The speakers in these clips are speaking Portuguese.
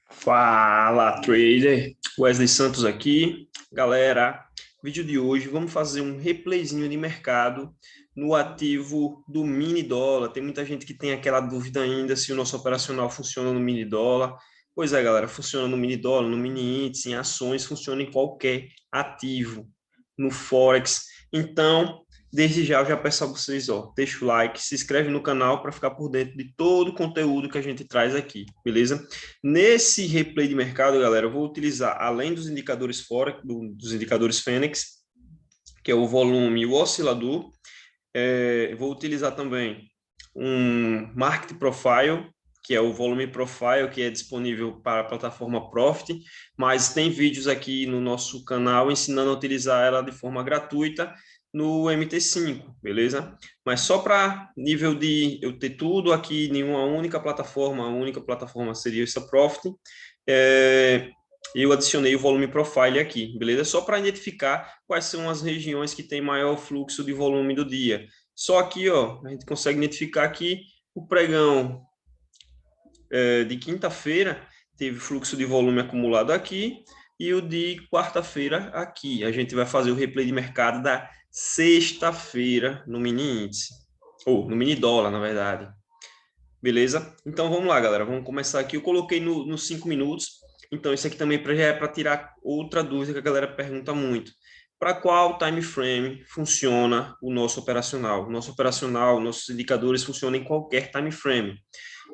Fala, trader! Wesley Santos aqui. Galera, vídeo de hoje vamos fazer um replayzinho de mercado no ativo do mini dólar. Tem muita gente que tem aquela dúvida ainda se o nosso operacional funciona no mini dólar. Pois é, galera, funciona no mini dólar, no mini índice, em ações, funciona em qualquer ativo, no Forex. Então, desde já eu já peço a vocês, deixa o like, se inscreve no canal para ficar por dentro de todo o conteúdo que a gente traz aqui, beleza? Nesse replay de mercado, galera, eu vou utilizar, além dos indicadores Forex, dos indicadores Fênix, que é o volume e o oscilador, vou utilizar também um Market Profile, que é o volume profile, que é disponível para a plataforma Profit, mas tem vídeos aqui no nosso canal ensinando a utilizar ela de forma gratuita no MT5, beleza? Mas só para nível de eu ter tudo aqui em uma única plataforma, a única plataforma seria essa Profit, eu adicionei o volume profile aqui, beleza? Só para identificar quais são as regiões que tem maior fluxo de volume do dia. Só aqui, a gente consegue identificar que o pregão de quinta-feira teve fluxo de volume acumulado aqui e o de quarta-feira aqui. A gente vai fazer o replay de mercado da sexta-feira no mini índice, ou no mini dólar, na verdade. Beleza? Então vamos lá, galera. Vamos começar aqui. Eu coloquei nos 5 minutos. Então, isso aqui também já é para tirar outra dúvida que a galera pergunta muito. Para qual time frame funciona o nosso operacional? O nosso operacional, nossos indicadores funcionam em qualquer time frame.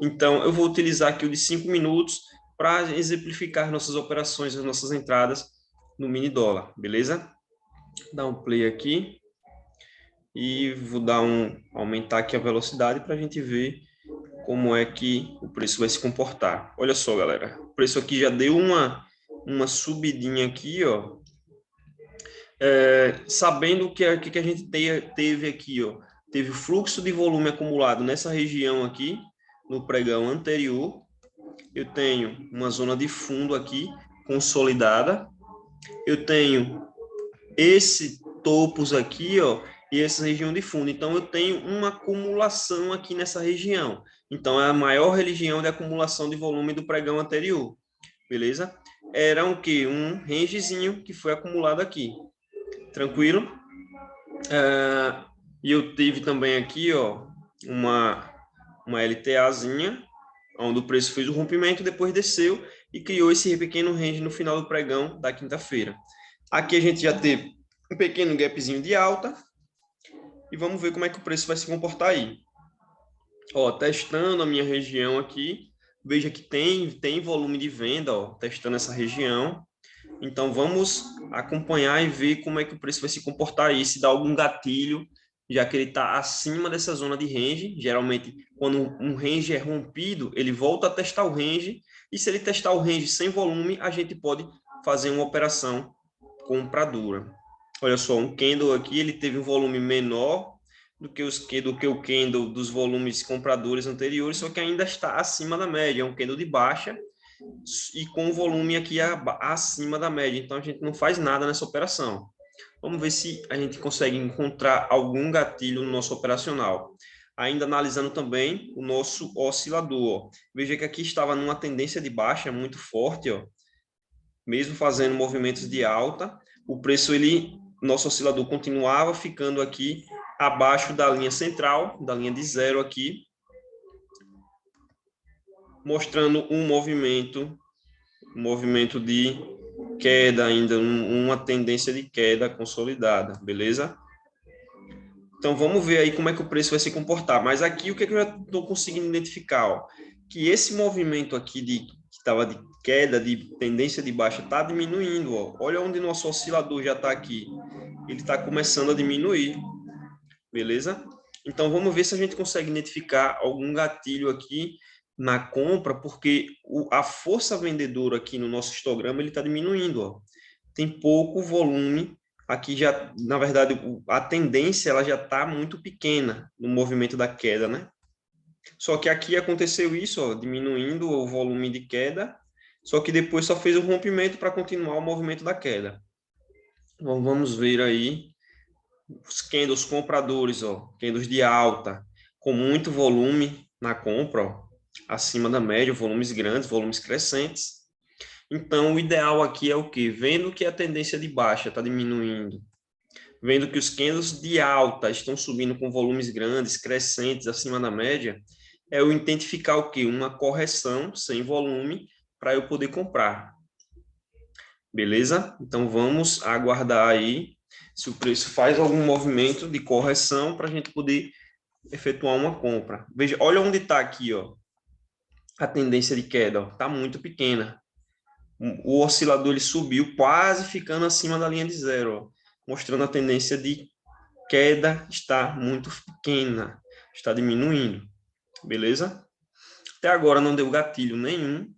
Então, eu vou utilizar aqui o de 5 minutos para exemplificar nossas operações, as nossas entradas no mini dólar, beleza? Dá um play aqui e vou aumentar aqui a velocidade para a gente ver como é que o preço vai se comportar. Olha só, galera, o preço aqui já deu uma subidinha aqui, ó. Sabendo que a gente teve aqui, ó, teve o fluxo de volume acumulado nessa região aqui, no pregão anterior. Eu tenho uma zona de fundo aqui consolidada. Eu tenho esse topos aqui, ó, e essa região de fundo. Então, eu tenho uma acumulação aqui nessa região. Então, é a maior região de acumulação de volume do pregão anterior. Beleza? Era o quê? Um rangezinho que foi acumulado aqui. Tranquilo? E eu tive também aqui, ó, uma LTAzinha, onde o preço fez o rompimento, depois desceu e criou esse pequeno range no final do pregão da quinta-feira. Aqui a gente já teve um pequeno gapzinho de alta e vamos ver como é que o preço vai se comportar aí. Ó, testando a minha região aqui, veja que tem volume de venda, ó, testando essa região. Então vamos acompanhar e ver como é que o preço vai se comportar aí, se dá algum gatilho, já que ele está acima dessa zona de range. Geralmente, quando um range é rompido, ele volta a testar o range, e se ele testar o range sem volume, a gente pode fazer uma operação compradora. Olha só, um candle aqui, ele teve um volume menor do que o candle dos volumes compradores anteriores, só que ainda está acima da média, é um candle de baixa, e com o volume aqui acima da média. Então, a gente não faz nada nessa operação. Vamos ver se a gente consegue encontrar algum gatilho no nosso operacional. Ainda analisando também o nosso oscilador. Veja que aqui estava numa tendência de baixa muito forte, ó. Mesmo fazendo movimentos de alta, o preço, nosso oscilador continuava ficando aqui abaixo da linha central, da linha de zero aqui, mostrando um movimento de queda ainda, uma tendência de queda consolidada, beleza? Então, vamos ver aí como é que o preço vai se comportar. Mas aqui, o que, é que eu já estou conseguindo identificar? Ó? Que esse movimento aqui que estava de queda, de tendência de baixa, está diminuindo. Ó. Olha onde nosso oscilador já está aqui. Ele está começando a diminuir, beleza? Então, vamos ver se a gente consegue identificar algum gatilho aqui na compra, porque a força vendedora aqui no nosso histograma ele está diminuindo. Ó. Tem pouco volume. Aqui já, na verdade, a tendência ela já está muito pequena no movimento da queda, né? Só que aqui aconteceu isso, ó, diminuindo o volume de queda, só que depois só fez o rompimento para continuar o movimento da queda. Então, vamos ver aí os candles compradores, ó, candles de alta, com muito volume na compra, ó. acima da média, volumes grandes, volumes crescentes. Então, o ideal aqui é o quê? Vendo que a tendência de baixa está diminuindo, vendo que os candles de alta estão subindo com volumes grandes, crescentes, acima da média, é eu identificar o quê? Uma correção sem volume para eu poder comprar. Beleza? Então, vamos aguardar aí se o preço faz algum movimento de correção para a gente poder efetuar uma compra. Veja, olha onde está aqui, ó, a tendência de queda, está muito pequena. O oscilador ele subiu quase ficando acima da linha de zero, ó, mostrando a tendência de queda está muito pequena, está diminuindo, beleza? Até agora não deu gatilho nenhum.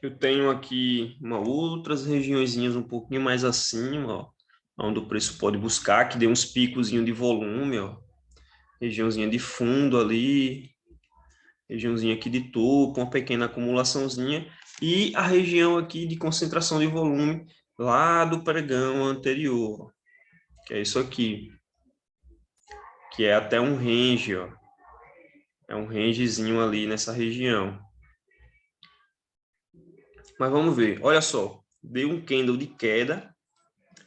Eu tenho aqui outras regiõezinhas um pouquinho mais acima, ó, onde o preço pode buscar, que deu uns picozinhos de volume, ó, regiãozinha de fundo ali, regiãozinha aqui de topo, uma pequena acumulaçãozinha, e a região aqui de concentração de volume lá do pregão anterior, que é isso aqui, que é até um range, ó. É um rangezinho ali nessa região. Mas vamos ver, olha só, deu um candle de queda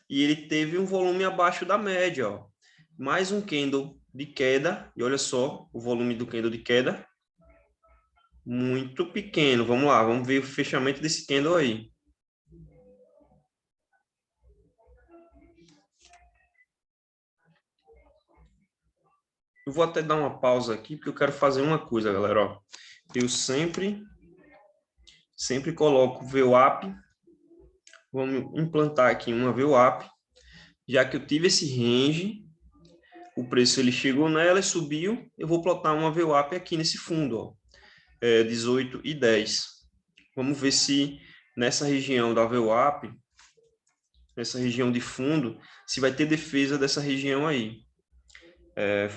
e ele teve um volume abaixo da média, ó. Mais um candle de queda, e olha só o volume do candle de queda, muito pequeno. Vamos lá, vamos ver o fechamento desse candle aí. Eu vou até dar uma pausa aqui, porque eu quero fazer uma coisa, galera, ó. Eu sempre coloco VWAP. Vamos implantar aqui uma VWAP, já que eu tive esse range, o preço ele chegou nela e subiu, eu vou plotar uma VWAP aqui nesse fundo, ó, 18 e 10. Vamos ver se nessa região da VWAP, nessa região de fundo, se vai ter defesa dessa região aí.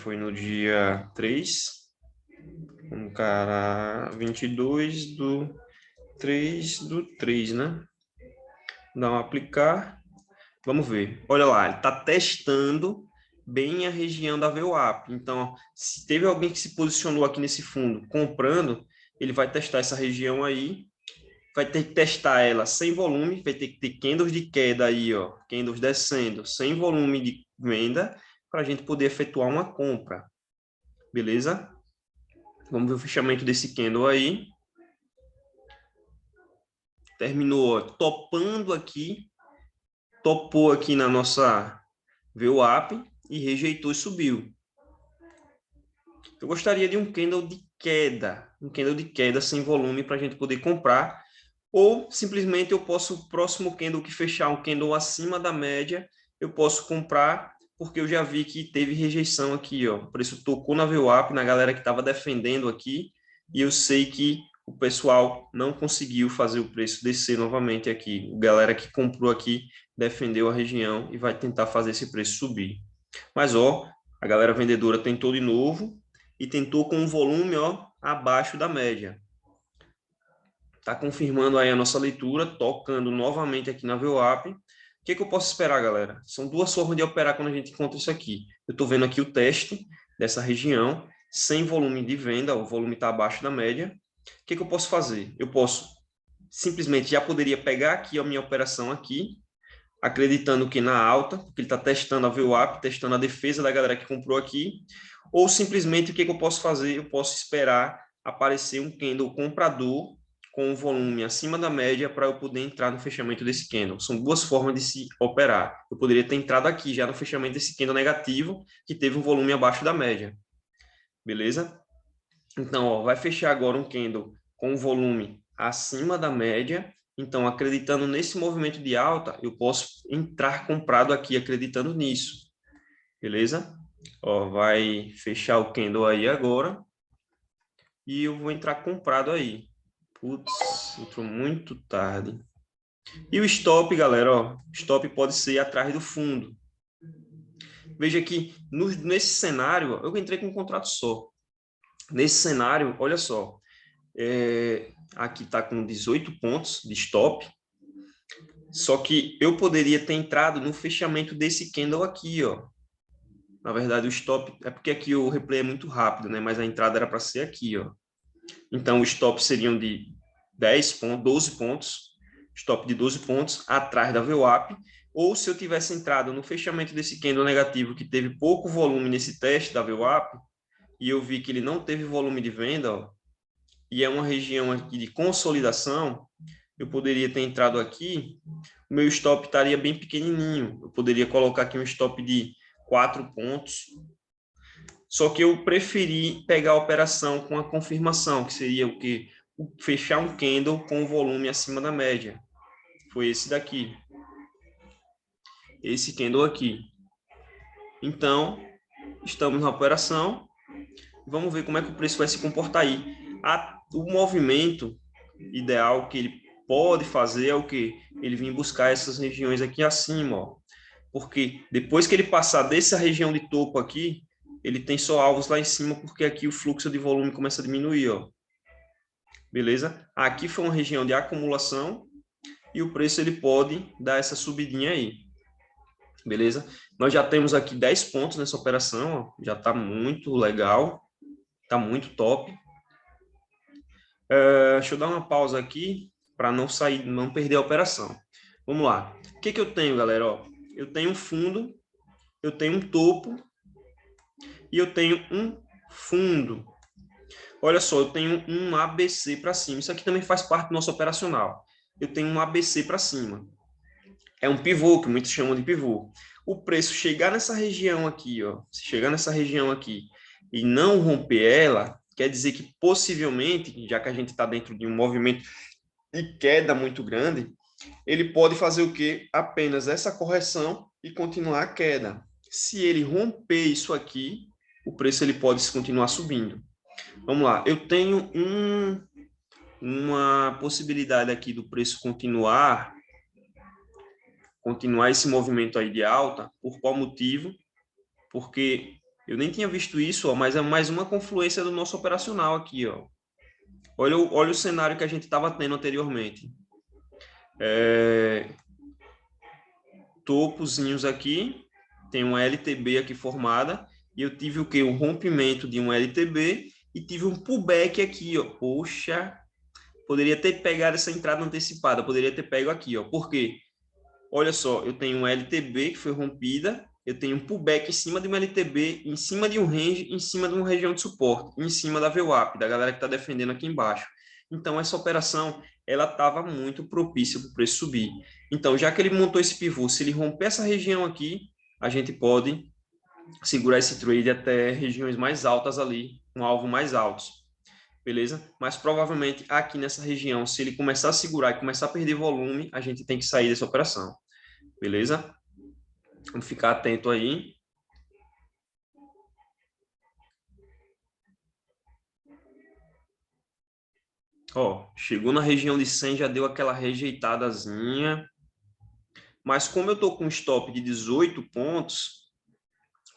Foi no dia 3, cara, 22 do 3 do 3, né? Dá um aplicar. Vamos ver. Olha lá, ele está testando bem a região da VWAP. Então, se teve alguém que se posicionou aqui nesse fundo comprando, ele vai testar essa região aí, vai ter que testar ela sem volume, vai ter que ter candles de queda aí, ó, candles descendo, sem volume de venda, para a gente poder efetuar uma compra. Beleza? Vamos ver o fechamento desse candle aí. Terminou, ó, topando aqui, topou aqui na nossa VWAP e rejeitou e subiu. Eu gostaria de um candle de queda sem volume para a gente poder comprar, ou simplesmente eu posso, o próximo candle que fechar um candle acima da média, eu posso comprar, porque eu já vi que teve rejeição aqui, ó. O preço tocou na VWAP, na galera que estava defendendo aqui, e eu sei que o pessoal não conseguiu fazer o preço descer novamente aqui. A galera que comprou aqui defendeu a região e vai tentar fazer esse preço subir. Mas, ó, a galera vendedora tentou de novo e tentou com um volume, ó, abaixo da média. Está confirmando aí a nossa leitura, tocando novamente aqui na VWAP. O que eu posso esperar, galera? São duas formas de operar quando a gente encontra isso aqui. Eu estou vendo aqui o teste dessa região, sem volume de venda, o volume está abaixo da média. O que eu posso fazer? Eu posso simplesmente, já poderia pegar aqui a minha operação aqui, acreditando que na alta, porque ele está testando a VWAP, testando a defesa da galera que comprou aqui, ou simplesmente o que eu posso fazer? Eu posso esperar aparecer um candle comprador com um volume acima da média para eu poder entrar no fechamento desse candle. São duas formas de se operar. Eu poderia ter entrado aqui já no fechamento desse candle negativo, que teve um volume abaixo da média. Beleza? Então, ó, vai fechar agora um candle com um volume acima da média. Então, acreditando nesse movimento de alta, eu posso entrar comprado aqui, acreditando nisso. Beleza? Ó, vai fechar o candle aí agora. E eu vou entrar comprado aí. Putz, entrou muito tarde. E o stop, galera, ó, stop pode ser atrás do fundo. Veja que nesse cenário, ó, eu entrei com um contrato só. Nesse cenário, olha só, aqui está com 18 pontos de stop, só que eu poderia ter entrado no fechamento desse candle aqui, ó. Na verdade, o stop... É porque aqui o replay é muito rápido, né? Mas a entrada era para ser aqui, ó. Então, os stops seriam de 10 pontos, 12 pontos. Stop de 12 pontos atrás da VWAP. Ou se eu tivesse entrado no fechamento desse candle negativo, que teve pouco volume nesse teste da VWAP, e eu vi que ele não teve volume de venda, ó, e é uma região aqui de consolidação, eu poderia ter entrado aqui, o meu stop estaria bem pequenininho. Eu poderia colocar aqui um stop de 4 pontos. Só que eu preferi pegar a operação com a confirmação, que seria o quê? Fechar um candle com o volume acima da média. Foi esse daqui. Esse candle aqui. Então, estamos na operação. Vamos ver como é que o preço vai se comportar aí. O movimento ideal que ele pode fazer é o quê? Ele vir buscar essas regiões aqui acima, ó. Porque depois que ele passar dessa região de topo aqui, ele tem só alvos lá em cima, porque aqui o fluxo de volume começa a diminuir, ó. Beleza? Aqui foi uma região de acumulação e o preço ele pode dar essa subidinha aí. Beleza? Nós já temos aqui 10 pontos nessa operação, ó. Já está muito legal, está muito top. Deixa eu dar uma pausa aqui para não sair, não perder a operação. Vamos lá. O que eu tenho, galera? Ó, eu tenho um fundo, eu tenho um topo e eu tenho um fundo. Olha só, eu tenho um ABC para cima. Isso aqui também faz parte do nosso operacional. Eu tenho um ABC para cima. É um pivô, que muitos chamam de pivô. O preço chegar nessa região aqui, ó, se chegar nessa região aqui e não romper ela, quer dizer que possivelmente, já que a gente está dentro de um movimento de queda muito grande, ele pode fazer o quê? Apenas essa correção e continuar a queda. Se ele romper isso aqui, o preço ele pode continuar subindo. Vamos lá, eu tenho uma possibilidade aqui do preço continuar esse movimento aí de alta. Por qual motivo? Porque eu nem tinha visto isso, ó, mas é mais uma confluência do nosso operacional aqui, ó. Olha o cenário que a gente estava tendo anteriormente. Topozinhos aqui, tem uma LTB aqui formada, e eu tive o quê? Um rompimento de um LTB e tive um pullback aqui, ó. Poxa, poderia ter pegado essa entrada antecipada, poderia ter pego aqui, ó. Por quê? Olha só, eu tenho um LTB que foi rompida, eu tenho um pullback em cima de uma LTB, em cima de um range, em cima de uma região de suporte, em cima da VWAP, da galera que está defendendo aqui embaixo. Então, essa operação, ela estava muito propícia para o preço subir. Então, já que ele montou esse pivô, se ele romper essa região aqui, a gente pode segurar esse trade até regiões mais altas ali, com alvo mais altos. Beleza? Mas provavelmente aqui nessa região, se ele começar a segurar e começar a perder volume, a gente tem que sair dessa operação. Beleza? Vamos ficar atento aí. Ó, chegou na região de 100, já deu aquela rejeitadazinha. Mas como eu tô com um stop de 18 pontos,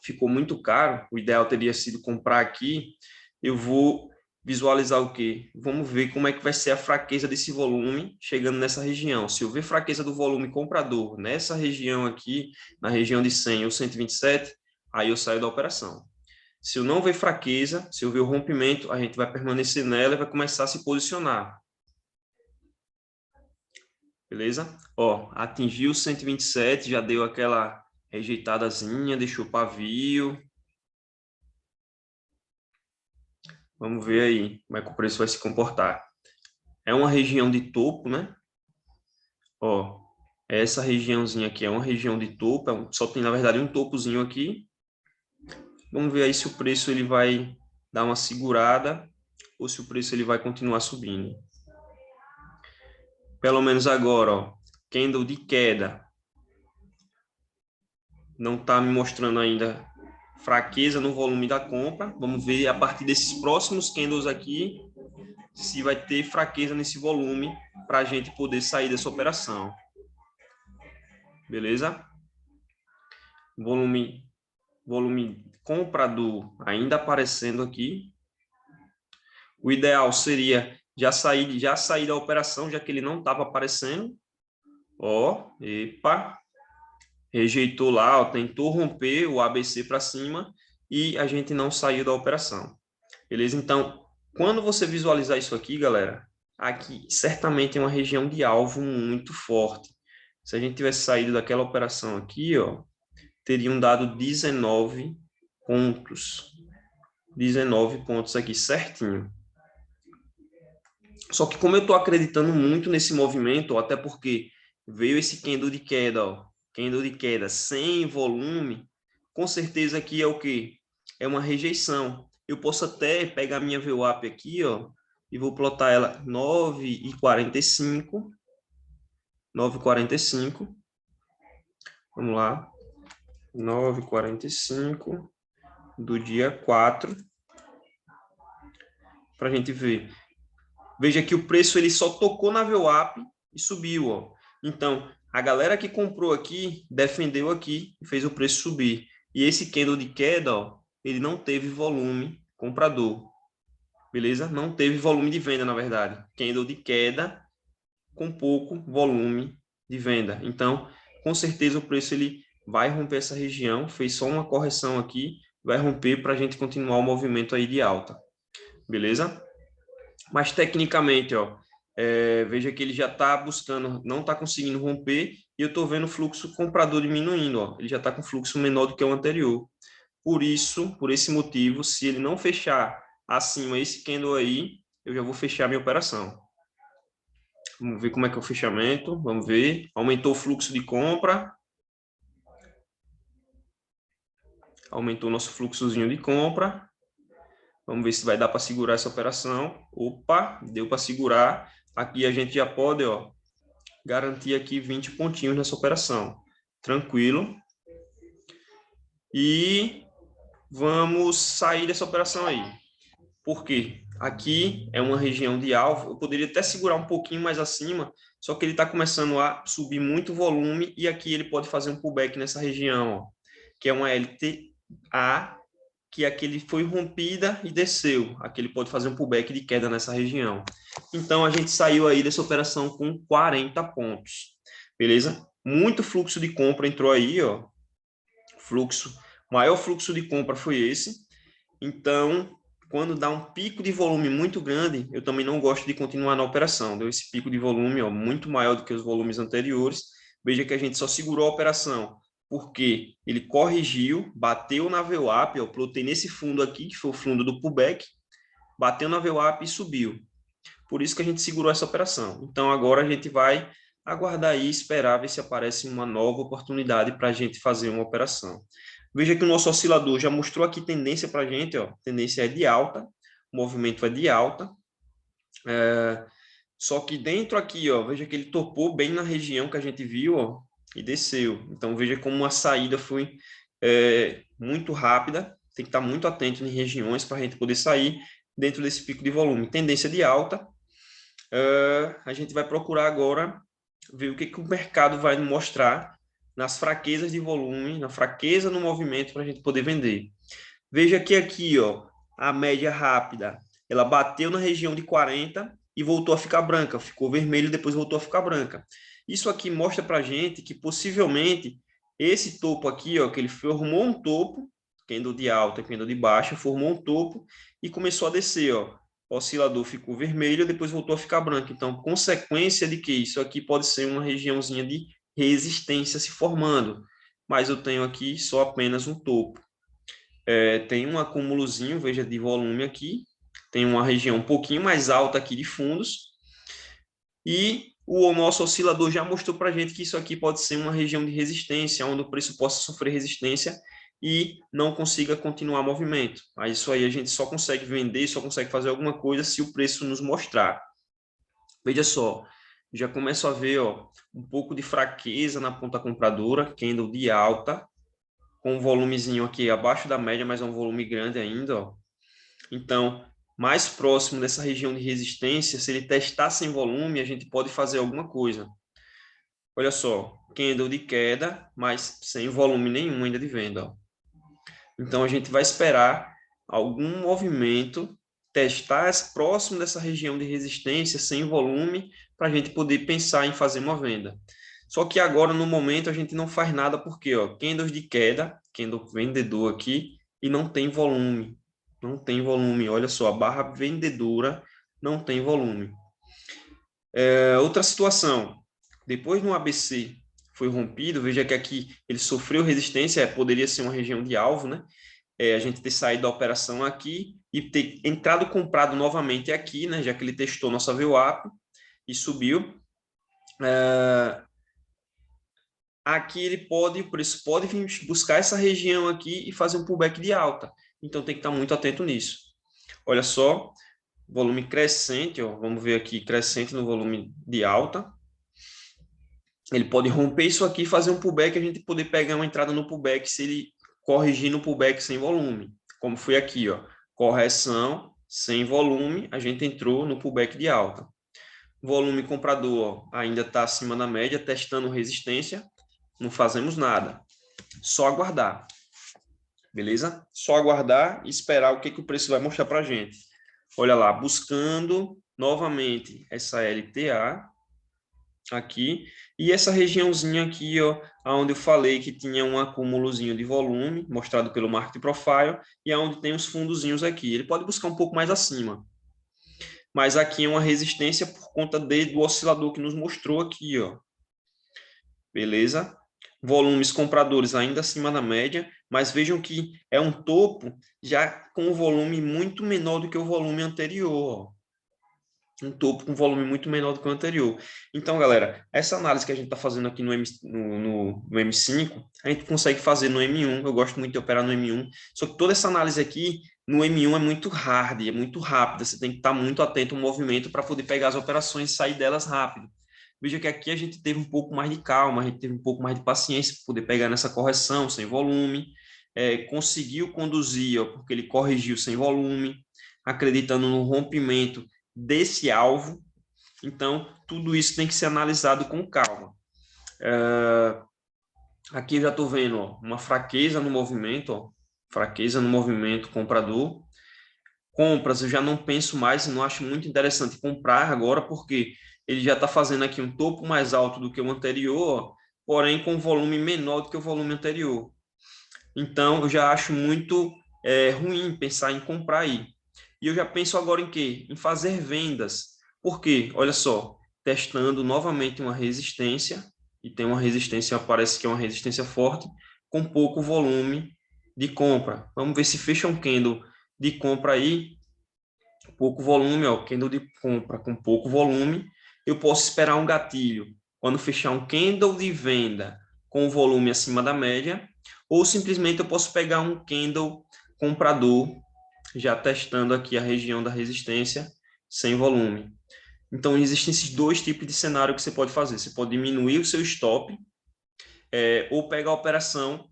ficou muito caro. O ideal teria sido comprar aqui. Eu vou visualizar o quê? Vamos ver como é que vai ser a fraqueza desse volume chegando nessa região. Se eu ver fraqueza do volume comprador nessa região aqui, na região de 100 ou 127, aí eu saio da operação. Se eu não ver fraqueza, se eu ver o rompimento, a gente vai permanecer nela e vai começar a se posicionar. Beleza? Ó, atingiu 127, já deu aquela rejeitadazinha, deixou pavio. Vamos ver aí como é que o preço vai se comportar. É uma região de topo, né? Ó, essa regiãozinha aqui é uma região de topo, só tem na verdade um topozinho aqui. Vamos ver aí se o preço ele vai dar uma segurada ou se o preço ele vai continuar subindo. Pelo menos agora, ó, candle de queda. Não está me mostrando ainda fraqueza no volume da compra. Vamos ver a partir desses próximos candles aqui se vai ter fraqueza nesse volume para a gente poder sair dessa operação. Beleza? Volume comprador ainda aparecendo aqui. O ideal seria já sair da operação, já que ele não estava aparecendo. Ó, epa. rejeitou lá, ó, tentou romper o ABC para cima e a gente não saiu da operação. Beleza? Então, quando você visualizar isso aqui, galera, aqui certamente é uma região de alvo muito forte. Se a gente tivesse saído daquela operação aqui, ó, teriam dado 19 pontos. 19 pontos aqui certinho. Só que como eu estou acreditando muito nesse movimento, ó, até porque veio esse candle de queda, ó, candle de queda sem volume, com certeza aqui é o quê? É uma rejeição. Eu posso até pegar minha VWAP aqui, ó, e vou plotar ela 9,45. 9,45. Vamos lá. 9,45 do dia 4. Para a gente ver. Veja que o preço ele só tocou na VWAP e subiu, ó. Então, a galera que comprou aqui, defendeu aqui e fez o preço subir. E esse candle de queda, ó, ele não teve volume comprador. Beleza? Não teve volume de venda, na verdade. Candle de queda com pouco volume de venda. Então, com certeza o preço ele vai romper essa região. Fez só uma correção aqui, vai romper para a gente continuar o movimento aí de alta. Beleza? Mas tecnicamente, ó, veja que ele já está buscando, não está conseguindo romper, e eu estou vendo o fluxo comprador diminuindo, ó, ele já está com fluxo menor do que o anterior. Por isso, por esse motivo, se ele não fechar acima esse candle aí, eu já vou fechar minha operação. Vamos ver como é que é o fechamento, vamos ver. Aumentou o fluxo de compra. Aumentou o nosso fluxozinho de compra. Vamos ver se vai dar para segurar essa operação. Opa, deu para segurar. Aqui a gente já pode, ó, garantir aqui 20 pontinhos nessa operação. Tranquilo. E vamos sair dessa operação aí. Por quê? Aqui é uma região de alvo. Eu poderia até segurar um pouquinho mais acima, só que ele está começando a subir muito volume e aqui ele pode fazer um pullback nessa região, ó, que é uma LTA, que aqui ele foi rompida e desceu. Aqui ele pode fazer um pullback de queda nessa região. Então, a gente saiu aí dessa operação com 40 pontos. Beleza? Muito fluxo de compra entrou aí, ó. Maior fluxo de compra foi esse. Então, quando dá um pico de volume muito grande, eu também não gosto de continuar na operação. Deu esse pico de volume, ó, muito maior do que os volumes anteriores. Veja que a gente só segurou a operação porque ele corrigiu, bateu na VWAP, eu plotei nesse fundo aqui, que foi o fundo do pullback, bateu na VWAP e subiu. Por isso que a gente segurou essa operação. Então, agora a gente vai aguardar aí, esperar ver se aparece uma nova oportunidade para a gente fazer uma operação. Veja que o nosso oscilador já mostrou aqui tendência para a gente, ó, tendência é de alta, o movimento é de alta, só que dentro aqui, ó, veja que ele topou bem na região que a gente viu, ó, e desceu. Então, veja como a saída foi muito rápida, tem que estar muito atento em regiões para a gente poder sair dentro desse pico de volume. Tendência de alta, a gente vai procurar agora ver o que o mercado vai mostrar nas fraquezas de volume, na fraqueza no movimento para a gente poder vender. Veja que aqui, ó, a média rápida, ela bateu na região de 40 e voltou a ficar branca, ficou vermelho e depois voltou a ficar branca. Isso aqui mostra para a gente que possivelmente esse topo aqui, ó, que ele formou um topo, candle de alta, candle de baixa, formou um topo e começou a descer, ó. O oscilador ficou vermelho, depois voltou a ficar branco. Então, consequência de que isso aqui pode ser uma regiãozinha de resistência se formando. Mas eu tenho aqui só apenas um topo. Tem um acúmulozinho, veja, de volume aqui. Tem uma região um pouquinho mais alta aqui de fundos. E o nosso oscilador já mostrou para a gente que isso aqui pode ser uma região de resistência, onde o preço possa sofrer resistência e não consiga continuar movimento. Mas isso aí a gente só consegue vender, só consegue fazer alguma coisa se o preço nos mostrar. Veja só, já começo a ver, ó, um pouco de fraqueza na ponta compradora, candle de alta, com um volumezinho aqui abaixo da média, mas é um volume grande ainda, ó. Então, mais próximo dessa região de resistência, se ele testar sem volume, a gente pode fazer alguma coisa. Olha só, candle de queda, mas sem volume nenhum ainda de venda, ó. Então, a gente vai esperar algum movimento, testar próximo dessa região de resistência, sem volume, para a gente poder pensar em fazer uma venda. Só que agora, no momento, a gente não faz nada porque, ó, candles de queda, candle vendedor aqui, e não tem volume. Não tem volume. Olha só, a barra vendedora não tem volume. Outra situação, depois no ABC foi rompido, veja que aqui ele sofreu resistência, poderia ser uma região de alvo, né? A gente ter saído da operação aqui e ter entrado comprado novamente aqui, né? Já que ele testou nossa VWAP e subiu. Aqui ele pode, o preço pode vir buscar essa região aqui e fazer um pullback de alta. Então tem que estar muito atento nisso. Olha só, volume crescente, ó, vamos ver aqui, crescente no volume de alta. Ele pode romper isso aqui e fazer um pullback, a gente poder pegar uma entrada no pullback se ele corrigir no pullback sem volume. Como foi aqui, ó, correção sem volume, a gente entrou no pullback de alta. Volume comprador ó, ainda está acima da média, testando resistência, não fazemos nada. Só aguardar, beleza? Só aguardar e esperar o que o preço vai mostrar para a gente. Olha lá, buscando novamente essa LTA aqui e essa regiãozinha aqui, ó, onde eu falei que tinha um acúmulozinho de volume mostrado pelo Market Profile e aonde tem os fundozinhos aqui. Ele pode buscar um pouco mais acima, mas aqui é uma resistência por conta do oscilador que nos mostrou aqui, ó. Beleza? Volumes compradores ainda acima da média, mas vejam que é um topo já com um volume muito menor do que o volume anterior. Um topo com volume muito menor do que o anterior. Então, galera, essa análise que a gente está fazendo aqui no M5, a gente consegue fazer no M1. Eu gosto muito de operar no M1. Só que toda essa análise aqui no M1 é muito hard, é muito rápida. Você tem que estar muito atento ao movimento para poder pegar as operações e sair delas rápido. Veja que aqui a gente teve um pouco mais de calma, a gente teve um pouco mais de paciência para poder pegar nessa correção sem volume. Conseguiu conduzir, ó, porque ele corrigiu sem volume, acreditando no rompimento desse alvo. Então, tudo isso tem que ser analisado com calma. Aqui eu já estou vendo ó, uma fraqueza no movimento, ó, fraqueza no movimento comprador. Compras, eu já não penso mais e não acho muito interessante comprar agora, porque ele já está fazendo aqui um topo mais alto do que o anterior, porém com volume menor do que o volume anterior. Então, eu já acho muito ruim pensar em comprar aí. E eu já penso agora em quê? Em fazer vendas. Por quê? Olha só, testando novamente uma resistência, e tem uma resistência, parece que é uma resistência forte, com pouco volume de compra. Vamos ver se fecha um candle de compra aí, pouco volume, ó, candle de compra com pouco volume, eu posso esperar um gatilho quando fechar um candle de venda com volume acima da média, ou simplesmente eu posso pegar um candle comprador, já testando aqui a região da resistência sem volume. Então, existem esses dois tipos de cenário que você pode fazer. Você pode diminuir o seu stop, ou pegar a operação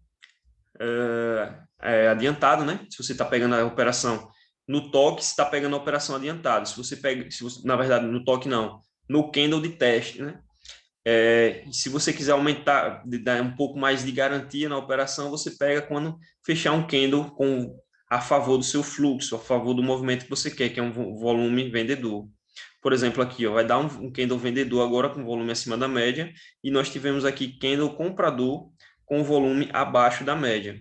adiantado, né? Se você está pegando a operação no toque, você está pegando a operação adiantada. Se você pega, na verdade, no toque não, no candle de teste, né? Se você quiser aumentar, dar um pouco mais de garantia na operação, você pega quando fechar um candle a favor do seu fluxo, a favor do movimento que você quer, que é um volume vendedor. Por exemplo, aqui ó, vai dar um candle vendedor agora com volume acima da média, e nós tivemos aqui candle comprador com volume abaixo da média.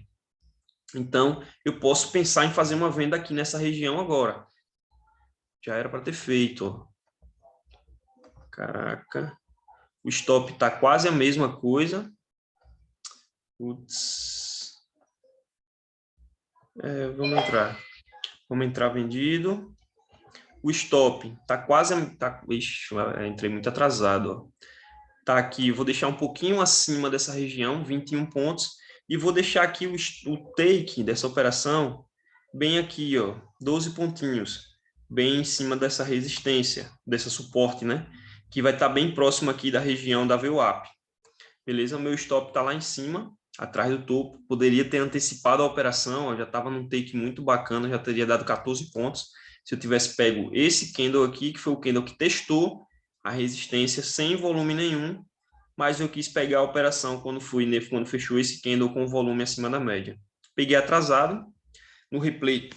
Então, eu posso pensar em fazer uma venda aqui nessa região agora. Já era para ter feito. Ó. Caraca. O stop está quase a mesma coisa. Putz. Vamos entrar. Vamos entrar vendido. O stop está quase... Ixi, entrei muito atrasado. Está aqui, vou deixar um pouquinho acima dessa região, 21 pontos. E vou deixar aqui o take dessa operação bem aqui, ó, 12 pontinhos. Bem em cima dessa resistência, dessa suporte, né? Que vai estar bem próximo aqui da região da VWAP. Beleza? O meu stop está lá em cima, atrás do topo. Poderia ter antecipado a operação, ó, já estava num take muito bacana, já teria dado 14 pontos. Se eu tivesse pego esse candle aqui, que foi o candle que testou a resistência sem volume nenhum, mas eu quis pegar a operação quando fechou esse candle com volume acima da média. Peguei atrasado, no replay,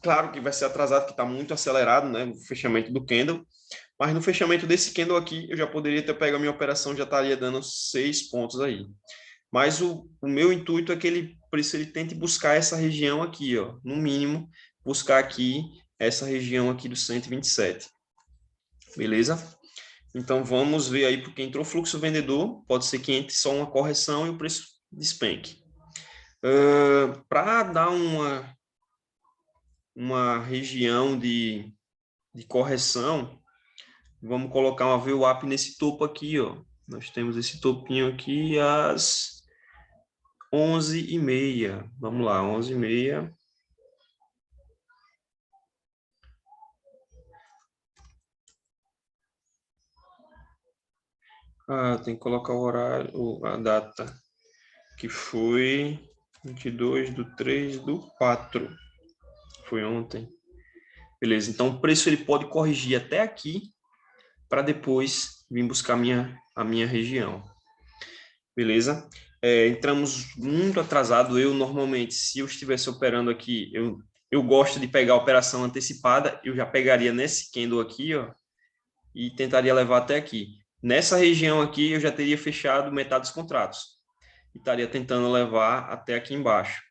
claro que vai ser atrasado, que está muito acelerado, né, o fechamento do candle, Mas no fechamento desse candle aqui, eu já poderia ter pego a minha operação, já estaria dando 6 pontos aí. Mas o meu intuito é que ele, por isso ele tente buscar essa região aqui, ó, no mínimo, buscar aqui essa região aqui do 127. Beleza? Então vamos ver aí, porque entrou fluxo vendedor, pode ser que entre só uma correção e o preço despenque. Para dar uma região de correção, vamos colocar uma VWAP nesse topo aqui, ó. Nós temos esse topinho aqui às 11h30. Vamos lá, 11h30. Tem que colocar o horário, a data, que foi 22/3/4. Foi ontem. Beleza, então o preço ele pode corrigir até aqui para depois vir buscar a minha região. Beleza? Entramos muito atrasado. Eu, normalmente, se eu estivesse operando aqui, eu gosto de pegar a operação antecipada, eu já pegaria nesse candle aqui, ó, e tentaria levar até aqui. Nessa região aqui, eu já teria fechado metade dos contratos. E estaria tentando levar até aqui embaixo.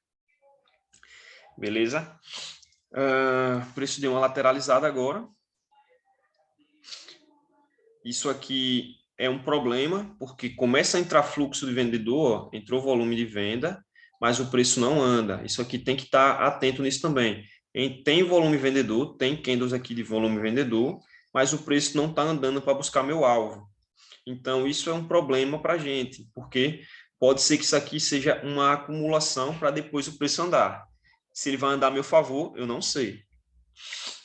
Beleza? O preço deu uma lateralizada agora. Isso aqui é um problema, porque começa a entrar fluxo de vendedor, entrou volume de venda, mas o preço não anda. Isso aqui tem que estar atento nisso também. Tem volume vendedor, tem candles aqui de volume vendedor, mas o preço não está andando para buscar meu alvo. Então, isso é um problema para a gente, porque pode ser que isso aqui seja uma acumulação para depois o preço andar. Se ele vai andar a meu favor, eu não sei.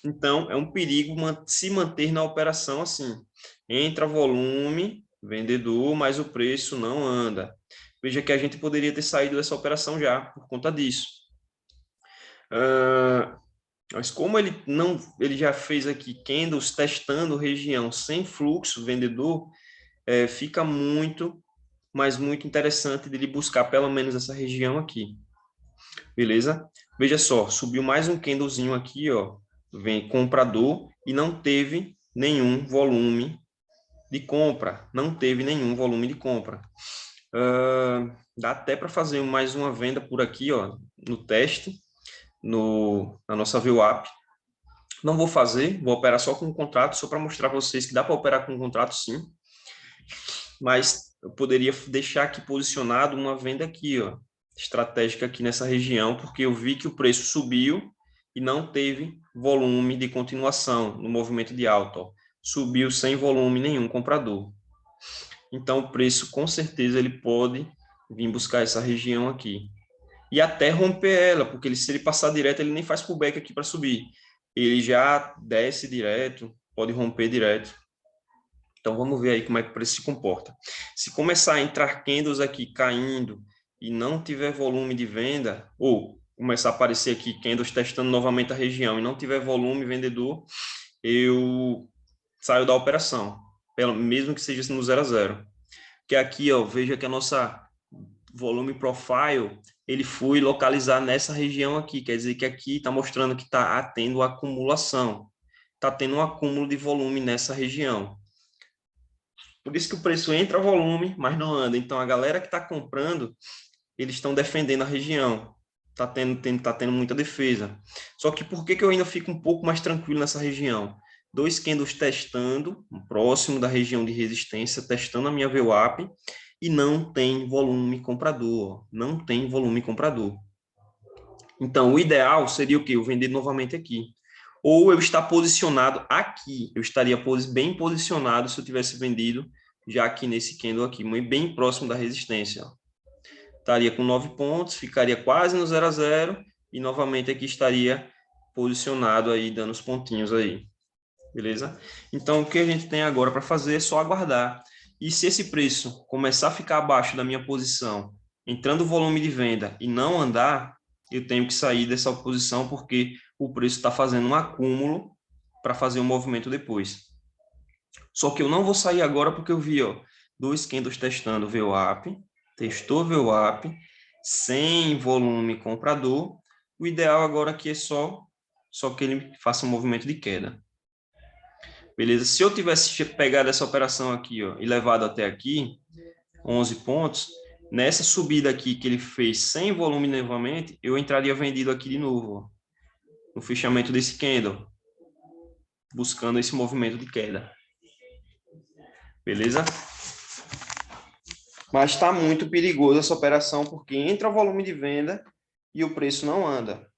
Então, é um perigo se manter na operação assim. Entra volume, vendedor, mas o preço não anda. Veja que a gente poderia ter saído dessa operação já, por conta disso. Mas como ele já fez aqui candles testando região sem fluxo vendedor, fica muito, mas muito interessante de ele buscar pelo menos essa região aqui. Beleza? Veja só, subiu mais um candlezinho aqui, ó, vem comprador e não teve nenhum volume de compra, não teve nenhum volume de compra. Dá até para fazer mais uma venda por aqui, ó, no teste, na nossa VWAP. Não vou fazer, vou operar só com o contrato, só para mostrar para vocês que dá para operar com o contrato sim, mas eu poderia deixar aqui posicionado uma venda aqui, ó, estratégica aqui nessa região, porque eu vi que o preço subiu e não teve volume de continuação no movimento de alta, ó. Subiu sem volume nenhum comprador. Então, o preço, com certeza, ele pode vir buscar essa região aqui. E até romper ela, porque se ele passar direto, ele nem faz pullback aqui para subir. Ele já desce direto, pode romper direto. Então, vamos ver aí como é que o preço se comporta. Se começar a entrar candles aqui caindo e não tiver volume de venda, ou começar a aparecer aqui candles testando novamente a região e não tiver volume vendedor, eu saio da operação, mesmo que seja no 0 a 0. Que aqui, ó, veja que a nossa volume profile, ele foi localizar nessa região aqui, quer dizer que aqui está mostrando que está tendo acumulação, está tendo um acúmulo de volume nessa região. Por isso que o preço entra volume, mas não anda. Então, a galera que está comprando, eles estão defendendo a região. Tá tendo muita defesa. Só que por que eu ainda fico um pouco mais tranquilo nessa região? 2 candles testando, próximo da região de resistência, testando a minha VWAP, e não tem volume comprador. Não tem volume comprador. Então, o ideal seria o quê? Eu vender novamente aqui. Ou eu estar posicionado aqui. Eu estaria bem posicionado se eu tivesse vendido já aqui nesse candle aqui, bem próximo da resistência. Estaria com 9 pontos, ficaria quase no 0 a 0 e novamente aqui estaria posicionado aí, dando os pontinhos aí. Beleza? Então, o que a gente tem agora para fazer é só aguardar. E se esse preço começar a ficar abaixo da minha posição, entrando volume de venda e não andar, eu tenho que sair dessa posição porque o preço está fazendo um acúmulo para fazer um movimento depois. Só que eu não vou sair agora porque eu vi, ó, 2 candles testando VWAP, testou VWAP, sem volume comprador. O ideal agora aqui é só que ele faça um movimento de queda. Beleza? Se eu tivesse pegado essa operação aqui, ó, e levado até aqui, 11 pontos, nessa subida aqui que ele fez sem volume novamente, eu entraria vendido aqui de novo, ó, no fechamento desse candle, buscando esse movimento de queda. Beleza? Mas está muito perigoso essa operação, porque entra o volume de venda e o preço não anda.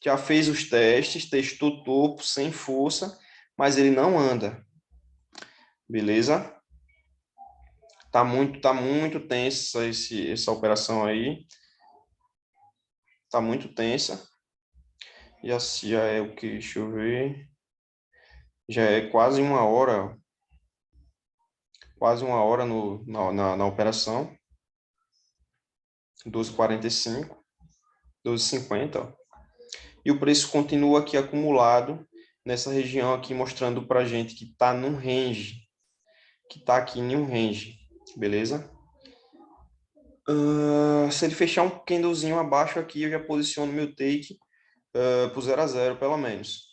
Já fez os testes, testou topo sem força, mas ele não anda. Beleza? Tá muito tensa essa operação aí. Tá muito tensa. Já é o que? Deixa eu ver. Já é quase uma hora. Quase uma hora na operação. 12h45. 12h50. Ó. E o preço continua aqui acumulado nessa região aqui, mostrando pra gente que tá num range. Que tá aqui em um range. Beleza? Se ele fechar um candlezinho abaixo aqui, eu já posiciono meu take para o 0 a 0, pelo menos.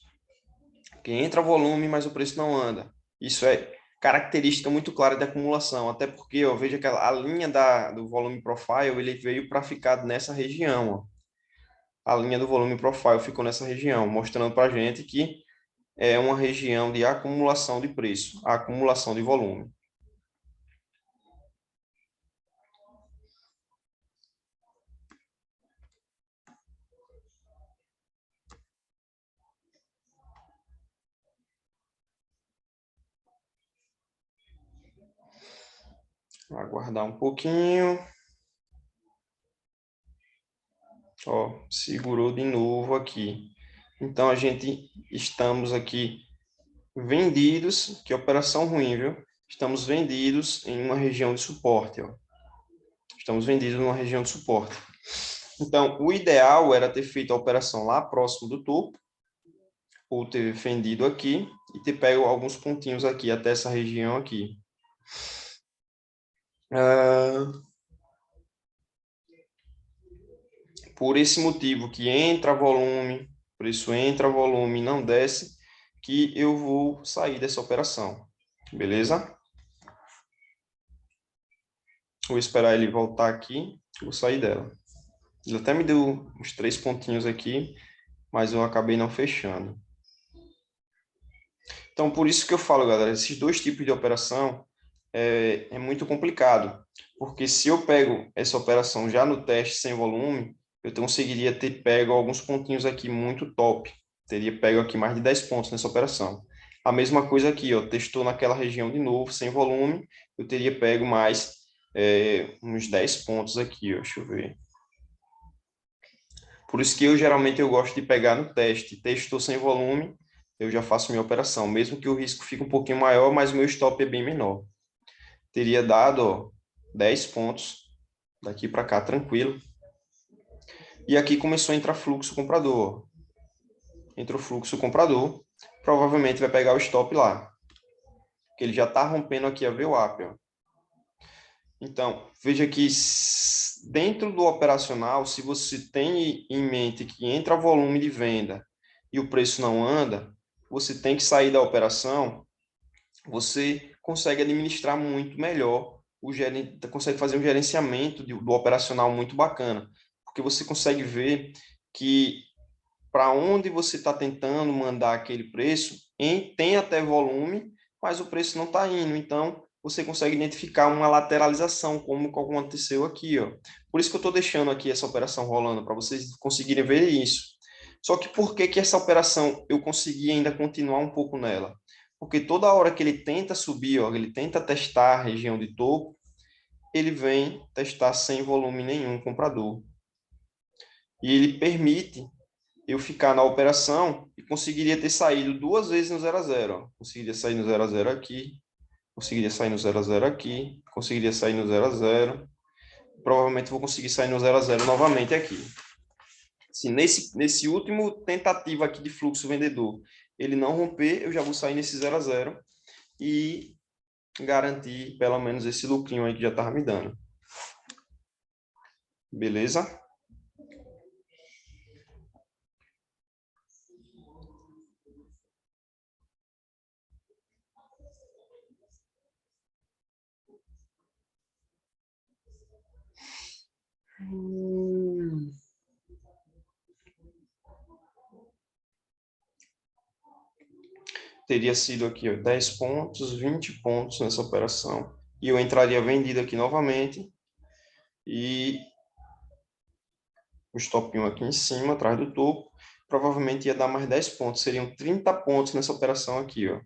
Porque entra volume, mas o preço não anda. Isso é característica muito clara de acumulação, até porque eu vejo que a linha do volume profile, ele veio para ficar nessa região. Ó. A linha do volume profile ficou nessa região, mostrando para a gente que é uma região de acumulação de preço, acumulação de volume. Vou aguardar um pouquinho. Ó, segurou de novo aqui. Então, a gente estamos aqui vendidos, que operação ruim, viu? Estamos vendidos em uma região de suporte, ó. Estamos vendidos numa região de suporte. Então, o ideal era ter feito a operação lá próximo do topo, ou ter vendido aqui e ter pego alguns pontinhos aqui, até essa região aqui. Por esse motivo que entra volume, por isso entra volume e não desce, que eu vou sair dessa operação. Beleza? Vou esperar ele voltar aqui, vou sair dela. Ele até me deu uns 3 pontinhos aqui, mas eu acabei não fechando. Então, por isso que eu falo, galera, esses dois tipos de operação é muito complicado, porque se eu pego essa operação já no teste sem volume, eu conseguiria ter pego alguns pontinhos aqui muito top. Teria pego aqui mais de 10 pontos nessa operação. A mesma coisa aqui, ó, testou naquela região de novo, sem volume, eu teria pego mais uns 10 pontos aqui, ó, deixa eu ver. Por isso que eu gosto de pegar no teste. Testou sem volume, eu já faço minha operação, mesmo que o risco fique um pouquinho maior, mas o meu stop é bem menor. Teria dado, ó, 10 pontos daqui para cá, tranquilo. E aqui começou a entrar fluxo comprador. Entrou fluxo comprador, provavelmente vai pegar o stop lá. Que ele já está rompendo aqui a VWAP, ó. Então, veja que dentro do operacional, se você tem em mente que entra volume de venda e o preço não anda, você tem que sair da operação, você consegue administrar muito melhor, consegue fazer um gerenciamento do operacional muito bacana, porque você consegue ver que para onde você está tentando mandar aquele preço, tem até volume, mas o preço não está indo. Então, você consegue identificar uma lateralização, como aconteceu aqui. Ó. Por isso que eu estou deixando aqui essa operação rolando, para vocês conseguirem ver isso. Só que por que essa operação eu consegui ainda continuar um pouco nela? Porque toda hora que ele tenta subir, ó, ele tenta testar a região de topo, ele vem testar sem volume nenhum comprador. E ele permite eu ficar na operação e conseguiria ter saído 2 vezes no 0 a 0. Ó. Conseguiria sair no 0 a 0 aqui, conseguiria sair no 0 a 0 aqui, conseguiria sair no 0 a 0. Provavelmente vou conseguir sair no 0 a 0 novamente aqui. Se nesse último tentativa aqui de fluxo vendedor, ele não romper, eu já vou sair nesse 0 a 0 e garantir pelo menos esse lucrinho aí que já estava me dando. Beleza? Teria sido aqui, ó, 10 pontos, 20 pontos nessa operação. E eu entraria vendido aqui novamente. E o stop 1 aqui em cima, atrás do topo. Provavelmente ia dar mais 10 pontos. Seriam 30 pontos nessa operação aqui, ó.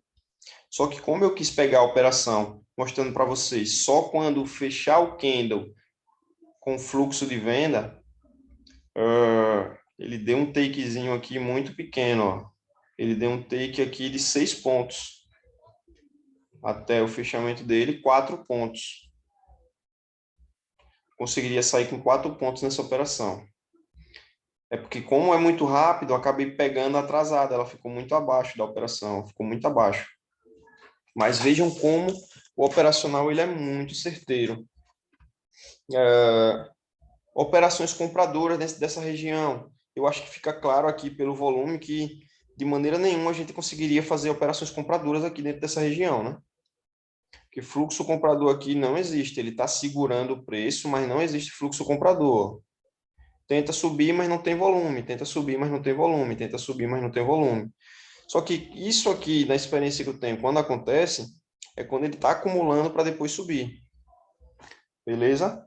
Só que como eu quis pegar a operação, mostrando para vocês, só quando fechar o candle com fluxo de venda, ele deu um takezinho aqui muito pequeno, ó. Ele deu um take aqui de 6 pontos. Até o fechamento dele, 4 pontos. Conseguiria sair com 4 pontos nessa operação. É porque, como é muito rápido, eu acabei pegando atrasada. Ela ficou muito abaixo da operação, ficou muito abaixo. Mas vejam como o operacional ele é muito certeiro. Operações compradoras dessa região. Eu acho que fica claro aqui pelo volume que, de maneira nenhuma, a gente conseguiria fazer operações compradoras aqui dentro dessa região, né? Porque fluxo comprador aqui não existe. Ele está segurando o preço, mas não existe fluxo comprador. Tenta subir, mas não tem volume. Tenta subir, mas não tem volume. Tenta subir, mas não tem volume. Só que isso aqui, na experiência que eu tenho, quando acontece, é quando ele está acumulando para depois subir. Beleza?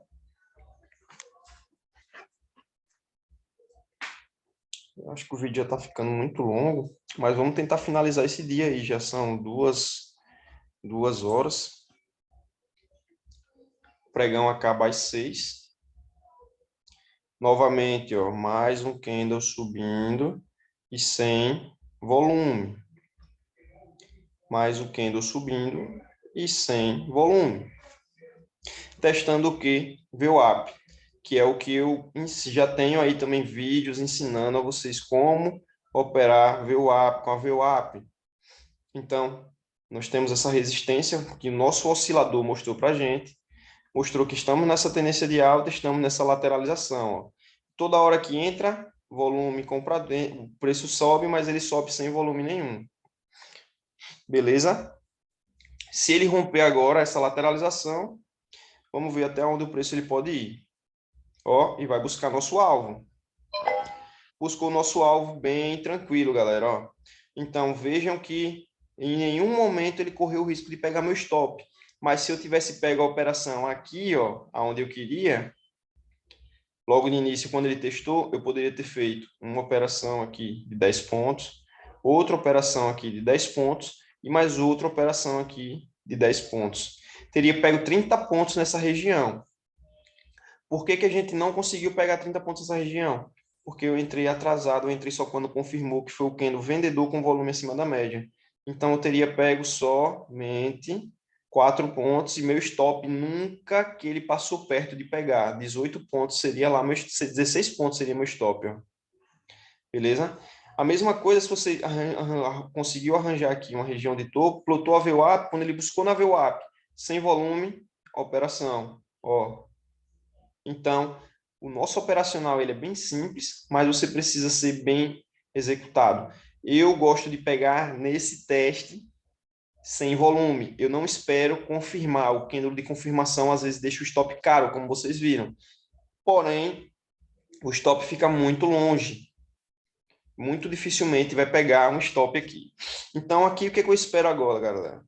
Eu acho que o vídeo já está ficando muito longo, mas vamos tentar finalizar esse dia aí. Já são duas horas. O pregão acaba às 6. Novamente, ó, mais um candle subindo e sem volume. Mais um candle subindo e sem volume. Testando o que? VWAP, que é o que eu já tenho aí também vídeos ensinando a vocês como operar VWAP com a VWAP. Então, nós temos essa resistência que o nosso oscilador mostrou para a gente, mostrou que estamos nessa tendência de alta, estamos nessa lateralização. Ó. Toda hora que entra, volume comprador, o preço sobe, mas ele sobe sem volume nenhum. Beleza? Se ele romper agora essa lateralização, vamos ver até onde o preço ele pode ir. Ó, e vai buscar nosso alvo. Buscou nosso alvo bem tranquilo, galera. Ó. Então, vejam que em nenhum momento ele correu o risco de pegar meu stop. Mas se eu tivesse pego a operação aqui, ó, aonde eu queria, logo no início, quando ele testou, eu poderia ter feito uma operação aqui de 10 pontos, outra operação aqui de 10 pontos e mais outra operação aqui de 10 pontos. Teria pego 30 pontos nessa região. Por que que a gente não conseguiu pegar 30 pontos nessa região? Porque eu entrei atrasado, eu entrei só quando confirmou que foi o candle vendedor com volume acima da média. Então, eu teria pego somente 4 pontos e meu stop nunca que ele passou perto de pegar. 18 pontos seria lá, 16 pontos seria meu stop. Ó. Beleza? A mesma coisa se você conseguiu arranjar aqui uma região de topo, plotou a VWAP, quando ele buscou na VWAP, sem volume, operação. Ó, então, o nosso operacional ele é bem simples, mas você precisa ser bem executado. Eu gosto de pegar nesse teste sem volume. Eu não espero confirmar. O candle de confirmação às vezes deixa o stop caro, como vocês viram. Porém, o stop fica muito longe. Muito dificilmente vai pegar um stop aqui. Então, aqui o que eu espero agora, galera?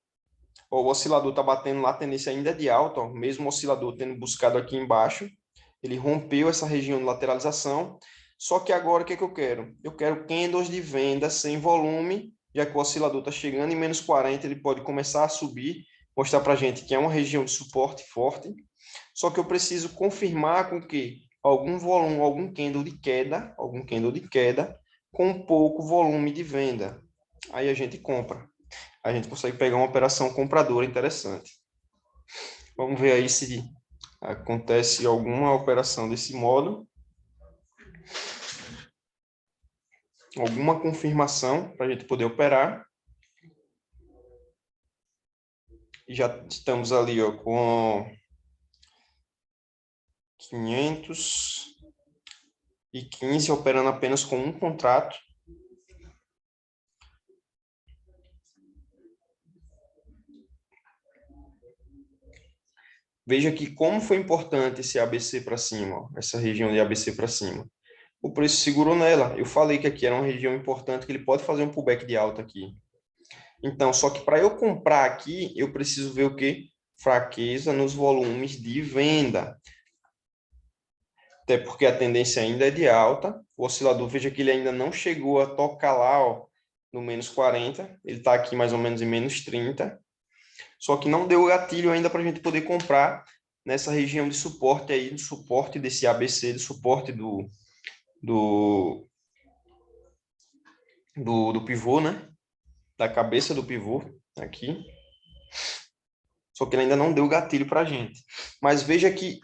O oscilador está batendo lá, a tendência ainda é de alta, ó, mesmo o oscilador tendo buscado aqui embaixo. Ele rompeu essa região de lateralização. Só que agora o que eu quero? Eu quero candles de venda sem volume, já que o oscilador está chegando em menos 40, ele pode começar a subir, mostrar para a gente que é uma região de suporte forte. Só que eu preciso confirmar com que algum volume, algum candle de queda com pouco volume de venda. Aí a gente compra. A gente consegue pegar uma operação compradora interessante. Vamos ver aí se acontece alguma operação desse modo. Alguma confirmação para a gente poder operar. E já estamos ali ó, com 515 operando apenas com um contrato. Veja que como foi importante esse ABC para cima, ó, essa região de ABC para cima. O preço segurou nela. Eu falei que aqui era uma região importante, que ele pode fazer um pullback de alta aqui. Então, só que para eu comprar aqui, eu preciso ver o quê? Fraqueza nos volumes de venda. Até porque a tendência ainda é de alta. O oscilador, veja que ele ainda não chegou a tocar lá, ó, no menos 40. Ele está aqui mais ou menos em menos 30. Só que não deu gatilho ainda para a gente poder comprar nessa região de suporte aí, do suporte desse ABC, do suporte do pivô, né? Da cabeça do pivô aqui. Só que ele ainda não deu gatilho para a gente. Mas veja que,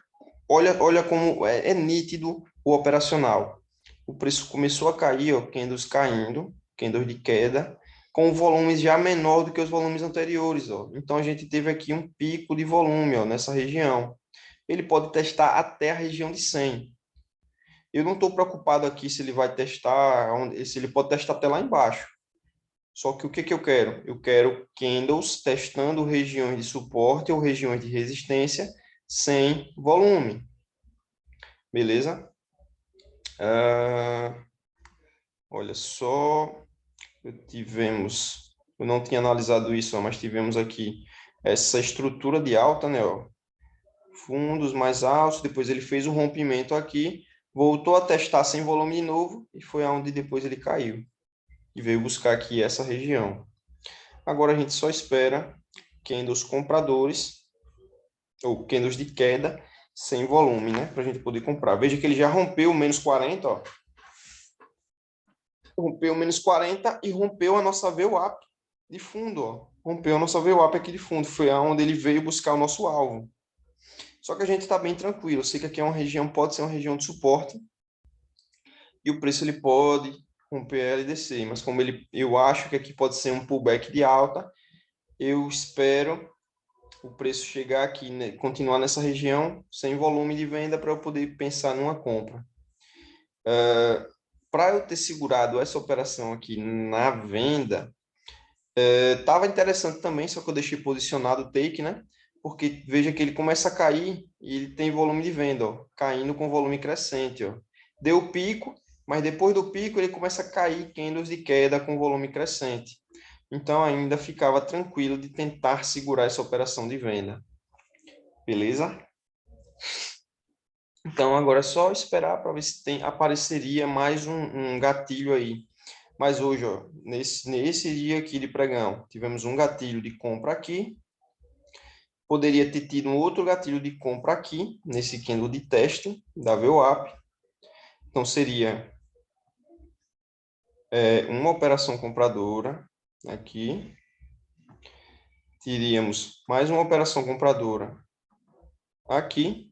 olha como é nítido o operacional. O preço começou a cair, ó, candles caindo, candles de queda, com volumes já menor do que os volumes anteriores, ó. Então a gente teve aqui um pico de volume, ó, nessa região. Ele pode testar até a região de 100. Eu não estou preocupado aqui se ele vai testar, se ele pode testar até lá embaixo. Só que o que eu quero? Eu quero candles testando regiões de suporte ou regiões de resistência sem volume. Beleza? Olha só, eu não tinha analisado isso, mas tivemos aqui essa estrutura de alta, né? Ó, fundos mais altos, depois ele fez o rompimento aqui, voltou a testar sem volume de novo e foi aonde depois ele caiu. E veio buscar aqui essa região. Agora a gente só espera candles compradores ou candles de queda sem volume, né? Para a gente poder comprar. Veja que ele já rompeu o menos 40, ó. Rompeu o menos 40 e rompeu a nossa VWAP de fundo, ó. Rompeu a nossa VWAP aqui de fundo. Foi aonde ele veio buscar o nosso alvo. Só que a gente está bem tranquilo. Eu sei que aqui é uma região, pode ser uma região de suporte. E o preço ele pode romper ela e descer. Mas como eu acho que aqui pode ser um pullback de alta, eu espero o preço chegar aqui, né, continuar nessa região sem volume de venda para eu poder pensar numa compra. Para eu ter segurado essa operação aqui na venda, estava interessante também, só que eu deixei posicionado o take, né? Porque veja que ele começa a cair e ele tem volume de venda, ó, caindo com volume crescente, ó. Deu pico, mas depois do pico ele começa a cair candles de queda com volume crescente. Então ainda ficava tranquilo de tentar segurar essa operação de venda. Beleza? Então agora é só esperar para ver se apareceria mais um gatilho aí. Mas hoje, ó, nesse dia aqui de pregão, tivemos um gatilho de compra aqui. Poderia ter tido um outro gatilho de compra aqui, nesse candle de teste da VWAP. Então seria uma operação compradora aqui. Teríamos mais uma operação compradora aqui.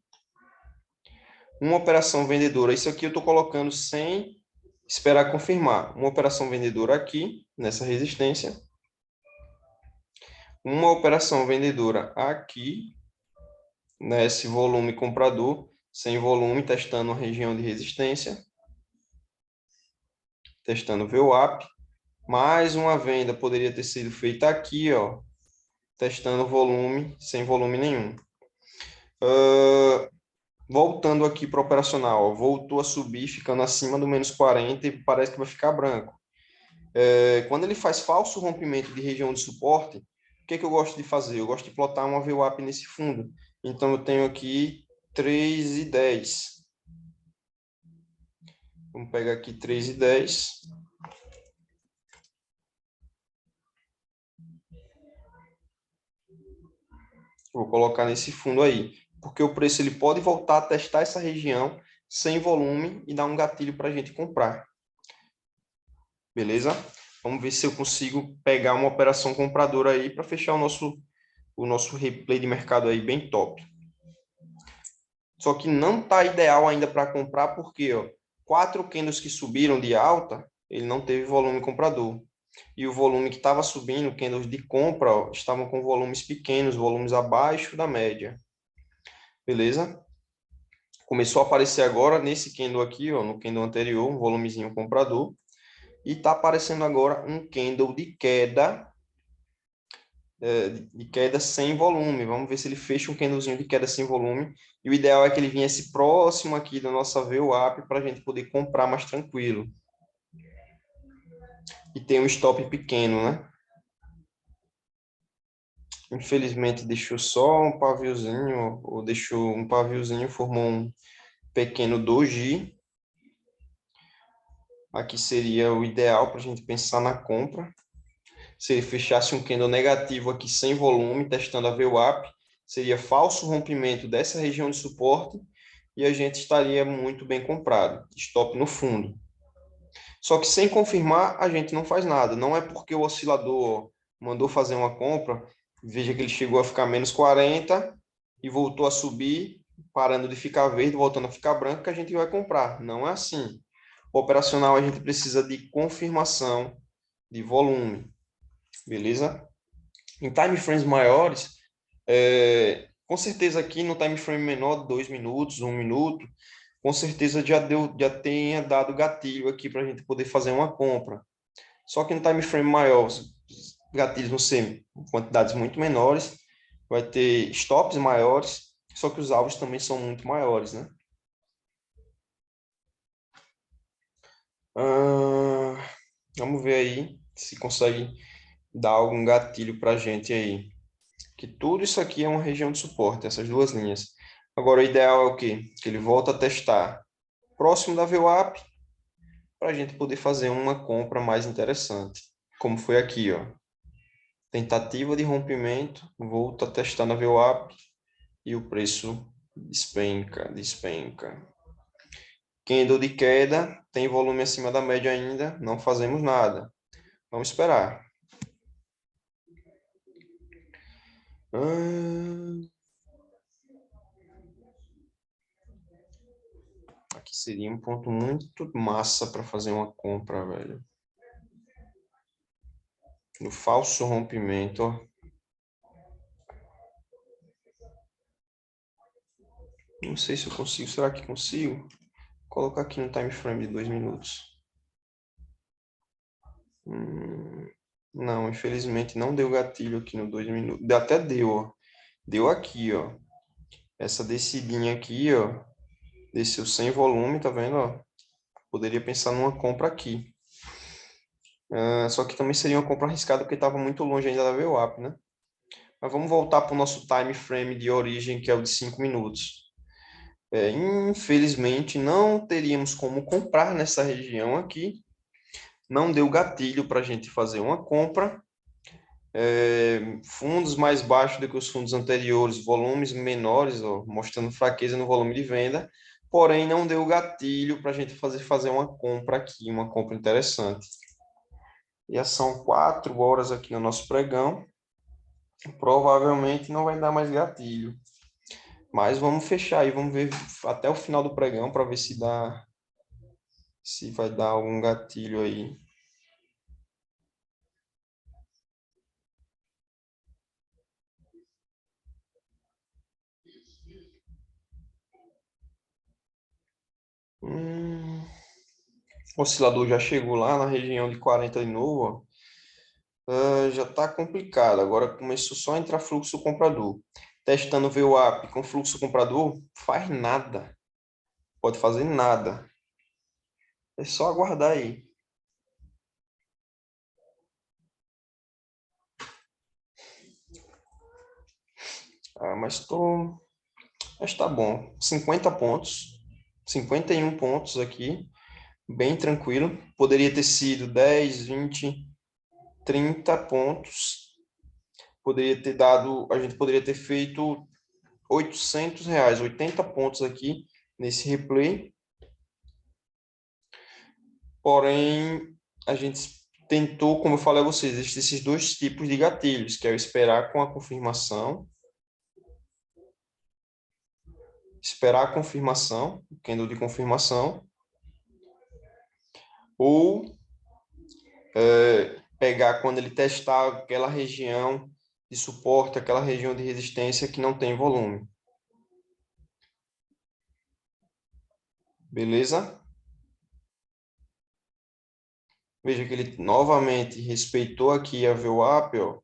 Uma operação vendedora. Isso aqui eu estou colocando sem esperar confirmar. Uma operação vendedora aqui, nessa resistência. Uma operação vendedora aqui, nesse volume comprador, sem volume, testando a região de resistência. Testando o VWAP. Mais uma venda poderia ter sido feita aqui, ó, testando volume, sem volume nenhum. Voltando aqui para o operacional, ó, voltou a subir, ficando acima do menos 40 e parece que vai ficar branco. Quando ele faz falso rompimento de região de suporte, o que eu gosto de fazer? Eu gosto de plotar uma VWAP nesse fundo. Então, eu tenho aqui 3,10. Vamos pegar aqui 3,10. Vou colocar nesse fundo aí, porque o preço ele pode voltar a testar essa região sem volume e dar um gatilho para a gente comprar. Beleza? Vamos ver se eu consigo pegar uma operação compradora aí para fechar o nosso replay de mercado aí bem top. Só que não está ideal ainda para comprar, porque ó, 4 candles que subiram de alta, ele não teve volume comprador. E o volume que estava subindo, candles de compra, ó, estavam com volumes pequenos, volumes abaixo da média. Beleza? Começou a aparecer agora nesse candle aqui, ó, no candle anterior, um volumezinho comprador. E está aparecendo agora um candle de queda de queda sem volume. Vamos ver se ele fecha um candlezinho de queda sem volume. E o ideal é que ele viesse próximo aqui da nossa VWAP para a gente poder comprar mais tranquilo. E tem um stop pequeno, né? Infelizmente deixou só um paviozinho, ou deixou um paviozinho, formou um pequeno doji. Aqui seria o ideal para a gente pensar na compra. Se ele fechasse um candle negativo aqui sem volume, testando a VWAP, seria falso rompimento dessa região de suporte e a gente estaria muito bem comprado. Stop no fundo. Só que sem confirmar, a gente não faz nada. Não é porque o oscilador mandou fazer uma compra, veja que ele chegou a ficar menos 40 e voltou a subir, parando de ficar verde, voltando a ficar branco, que a gente vai comprar. Não é assim. O operacional, a gente precisa de confirmação de volume. Beleza? Em time frames maiores, com certeza aqui no time frame menor, 2 minutos, 1 minuto, com certeza já tenha dado gatilho aqui para a gente poder fazer uma compra. Só que no time frame maior, os gatilhos vão ser quantidades muito menores, vai ter stops maiores, só que os alvos também são muito maiores, né? Vamos ver aí se consegue dar algum gatilho para a gente aí. Que tudo isso aqui é uma região de suporte, essas duas linhas. Agora, o ideal é o quê? Que ele volta a testar próximo da VWAP, para a gente poder fazer uma compra mais interessante. Como foi aqui, ó. Tentativa de rompimento, volta a testar na VWAP e o preço despenca, despenca. Candle de queda, tem volume acima da média ainda, não fazemos nada. Vamos esperar. Aqui seria um ponto muito massa para fazer uma compra, velho. No falso rompimento, ó. Não sei se eu consigo. Será que consigo? Vou colocar aqui no time frame de 2 minutos. Não, infelizmente não deu gatilho aqui no 2 minutos. Até deu, ó. Deu aqui, ó. Essa descidinha aqui, ó. Desceu sem volume, tá vendo, ó? Poderia pensar numa compra aqui. Só que também seria uma compra arriscada porque estava muito longe ainda da VWAP, né? Mas vamos voltar para o nosso time frame de origem, que é o de 5 minutos. Infelizmente, não teríamos como comprar nessa região aqui. Não deu gatilho para a gente fazer uma compra. Fundos mais baixos do que os fundos anteriores, volumes menores, ó, mostrando fraqueza no volume de venda. Porém, não deu gatilho para a gente fazer uma compra aqui, uma compra interessante. Já são 4 horas aqui no nosso pregão. Provavelmente não vai dar mais gatilho. Mas vamos fechar aí, vamos ver até o final do pregão para ver se vai dar algum gatilho aí. O oscilador já chegou lá na região de 40 de novo, ó. Já está complicado. Agora começou só a entrar fluxo comprador. Testando o VWAP com fluxo comprador, faz nada. Pode fazer nada. É só aguardar aí. Mas tá bom. 50 pontos. 51 pontos aqui. Bem tranquilo. Poderia ter sido 10, 20, 30 pontos. A gente poderia ter feito R$ 800, 80 pontos aqui nesse replay. Porém, a gente tentou, como eu falei a vocês, existem esses dois tipos de gatilhos, que é o esperar com a confirmação, esperar a confirmação, o candle de confirmação, ou pegar quando ele testar aquela região de suporte, aquela região de resistência que não tem volume. Beleza? Veja que ele novamente respeitou aqui a VWAP, ó.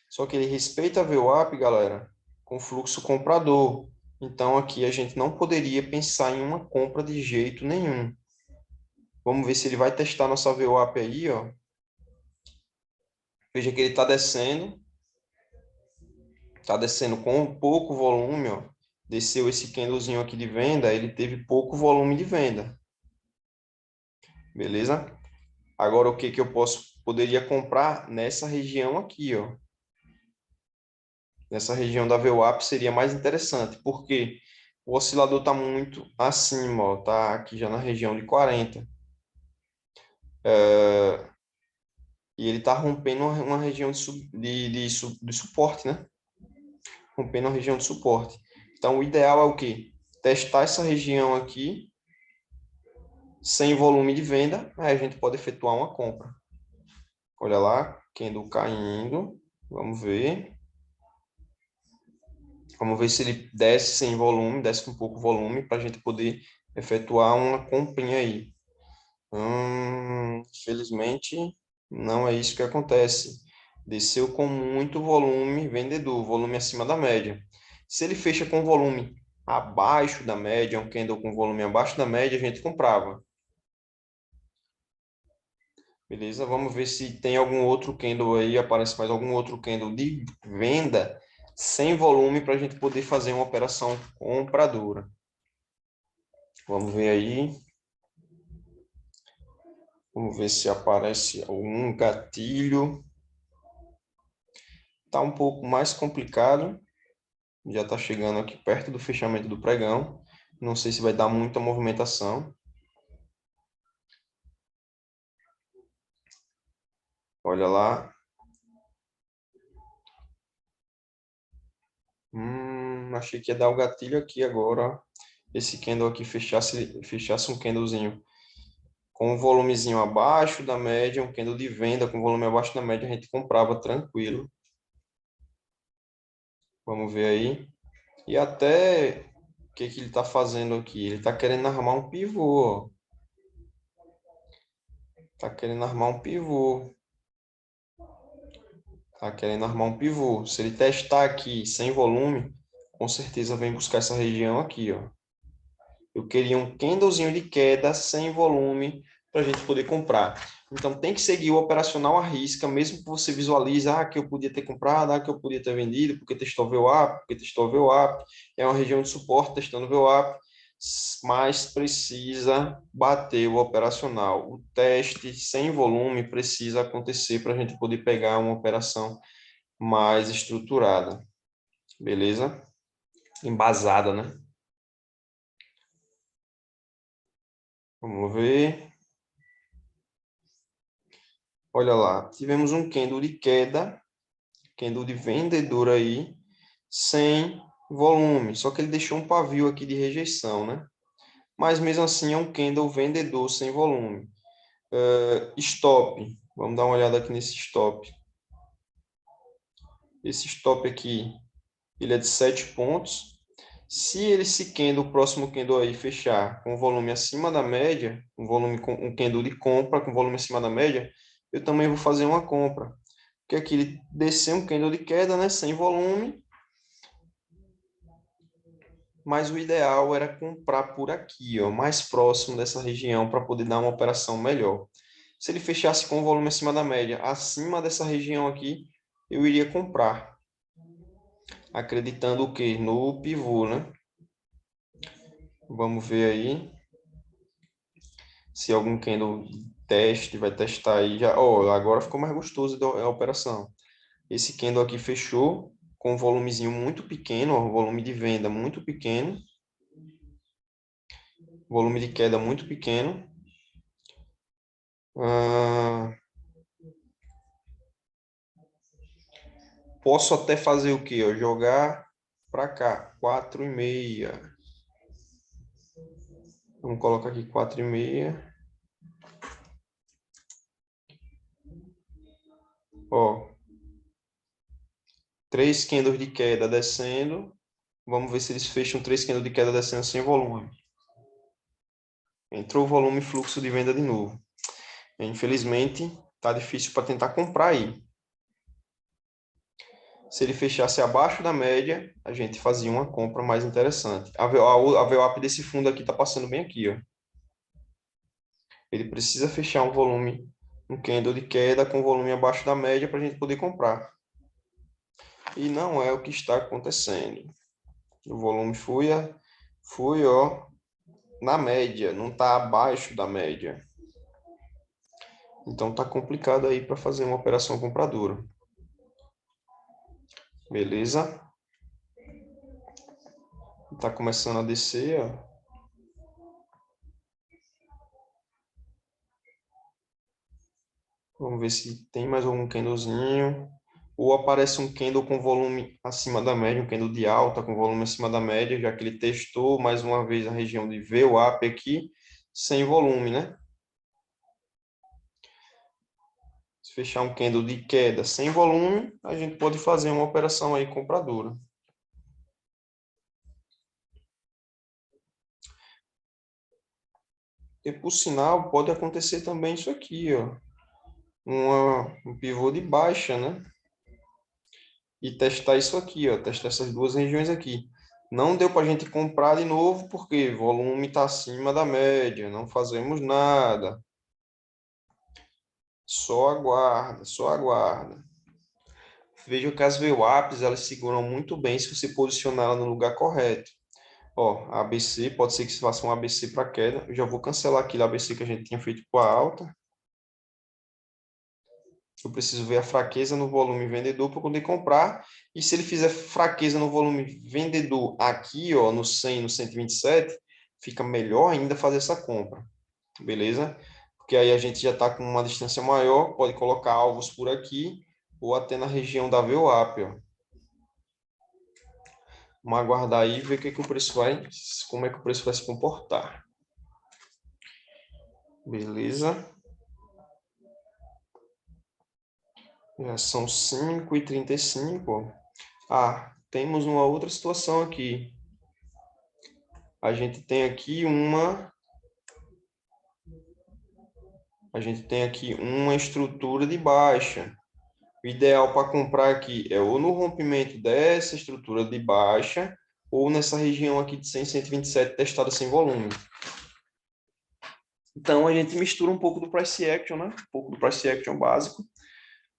Só que ele respeita a VWAP, galera, com fluxo comprador. Então, aqui a gente não poderia pensar em uma compra de jeito nenhum. Vamos ver se ele vai testar nossa VWAP aí, ó. Veja que ele está descendo. Está descendo com pouco volume, ó. Desceu esse candlezinho aqui de venda, ele teve pouco volume de venda. Beleza? Agora, o que que eu poderia comprar nessa região aqui, ó. Nessa região da VWAP seria mais interessante, porque o oscilador está muito acima, ó. Tá aqui já na região de 40. E ele está rompendo uma região de suporte, né? Rompendo a região de suporte. Então, o ideal é o quê? Testar essa região aqui, sem volume de venda, aí a gente pode efetuar uma compra. Olha lá, candle caindo. Vamos ver. Vamos ver se ele desce sem volume, desce com pouco volume, para a gente poder efetuar uma comprinha aí. Infelizmente, não é isso que acontece. Desceu com muito volume vendedor, volume acima da média. Se ele fecha com volume abaixo da média, um candle com volume abaixo da média, a gente comprava. Beleza? Vamos ver se tem algum outro candle aí, aparece mais algum outro candle de venda sem volume para a gente poder fazer uma operação compradora. Vamos ver aí. Vamos ver se aparece algum gatilho. Está um pouco mais complicado. Já está chegando aqui perto do fechamento do pregão. Não sei se vai dar muita movimentação. Olha lá. Achei que ia dar o gatilho aqui agora. Esse candle aqui fechasse um candlezinho com um volumezinho abaixo da média, um candle de venda com volume abaixo da média, a gente comprava tranquilo. Vamos ver aí. E até o que que ele está fazendo aqui? Ele está querendo armar um pivô. Está querendo armar um pivô. Está querendo armar um pivô. Se ele testar aqui sem volume, com certeza vem buscar essa região aqui, ó. Eu queria um candlezinho de queda sem volume para a gente poder comprar. Então, tem que seguir o operacional à risca, mesmo que você visualize, que eu podia ter comprado, que eu podia ter vendido, porque testou VWAP, porque testou VWAP, é uma região de suporte testando VWAP, mas precisa bater o operacional. O teste sem volume precisa acontecer para a gente poder pegar uma operação mais estruturada. Beleza? Embasada, né? Vamos ver. Olha lá, tivemos um candle de queda, candle de vendedor aí, sem volume. Só que ele deixou um pavio aqui de rejeição, né? Mas mesmo assim é um candle vendedor sem volume. Stop. Vamos dar uma olhada aqui nesse stop. Esse stop aqui, ele é de 7 pontos. Se esse candle, o próximo candle aí, fechar com volume acima da média, um candle de compra com volume acima da média, eu também vou fazer uma compra. Porque aqui ele desceu um candle de queda, né, sem volume, mas o ideal era comprar por aqui, ó, mais próximo dessa região, para poder dar uma operação melhor. Se ele fechasse com volume acima da média, acima dessa região aqui, eu iria comprar. Acreditando o quê? No pivô, né? Vamos ver aí se algum candle teste, vai testar aí. Já, agora ficou mais gostoso a operação. Esse candle aqui fechou com um volumezinho muito pequeno, ó, volume de venda muito pequeno, volume de queda muito pequeno. Posso até fazer o quê? Jogar para cá, 4,5. Vamos colocar aqui 4,5. Ó, 3 candles de queda descendo. Vamos ver se eles fecham 3 candles de queda descendo sem volume. Entrou o volume e fluxo de venda de novo. Infelizmente, tá difícil para tentar comprar aí. Se ele fechasse abaixo da média, a gente fazia uma compra mais interessante. A VWAP desse fundo aqui está passando bem aqui, ó. Ele precisa fechar um volume, um candle de queda com volume abaixo da média para a gente poder comprar. E não é o que está acontecendo. O volume foi ó, na média, não está abaixo da média. Então tá complicado aí para fazer uma operação compradora. Beleza? Tá começando a descer, ó. Vamos ver se tem mais algum candlezinho. Ou aparece um candle com volume acima da média, um candle de alta com volume acima da média, já que ele testou mais uma vez a região de VWAP aqui, sem volume, né? Se fechar um candle de queda sem volume, a gente pode fazer uma operação aí compradora. E por sinal, pode acontecer também isso aqui, ó. Um pivô de baixa, né? E testar isso aqui, ó, testar essas duas regiões aqui. Não deu para a gente comprar de novo, porque o volume está acima da média, não fazemos nada. Só aguarda, só aguarda. Veja que as VWAPs, elas seguram muito bem se você posicionar ela no lugar correto. Ó, ABC, pode ser que você faça um ABC para queda. Eu já vou cancelar aquele ABC que a gente tinha feito para alta. Eu preciso ver a fraqueza no volume vendedor para poder comprar. E se ele fizer fraqueza no volume vendedor aqui, ó, no 100, no 127, fica melhor ainda fazer essa compra. Beleza? Porque aí a gente já está com uma distância maior, pode colocar alvos por aqui ou até na região da VWAP, ó. Vamos aguardar aí e ver o que o preço vai, como é que o preço vai se comportar. Beleza? Já são 5h35. Ah, temos uma outra situação aqui. A gente tem aqui uma estrutura de baixa. O ideal para comprar aqui é ou no rompimento dessa estrutura de baixa ou nessa região aqui de 100, 127 testada sem volume. Então a gente mistura um pouco do price action, né? Um pouco do price action básico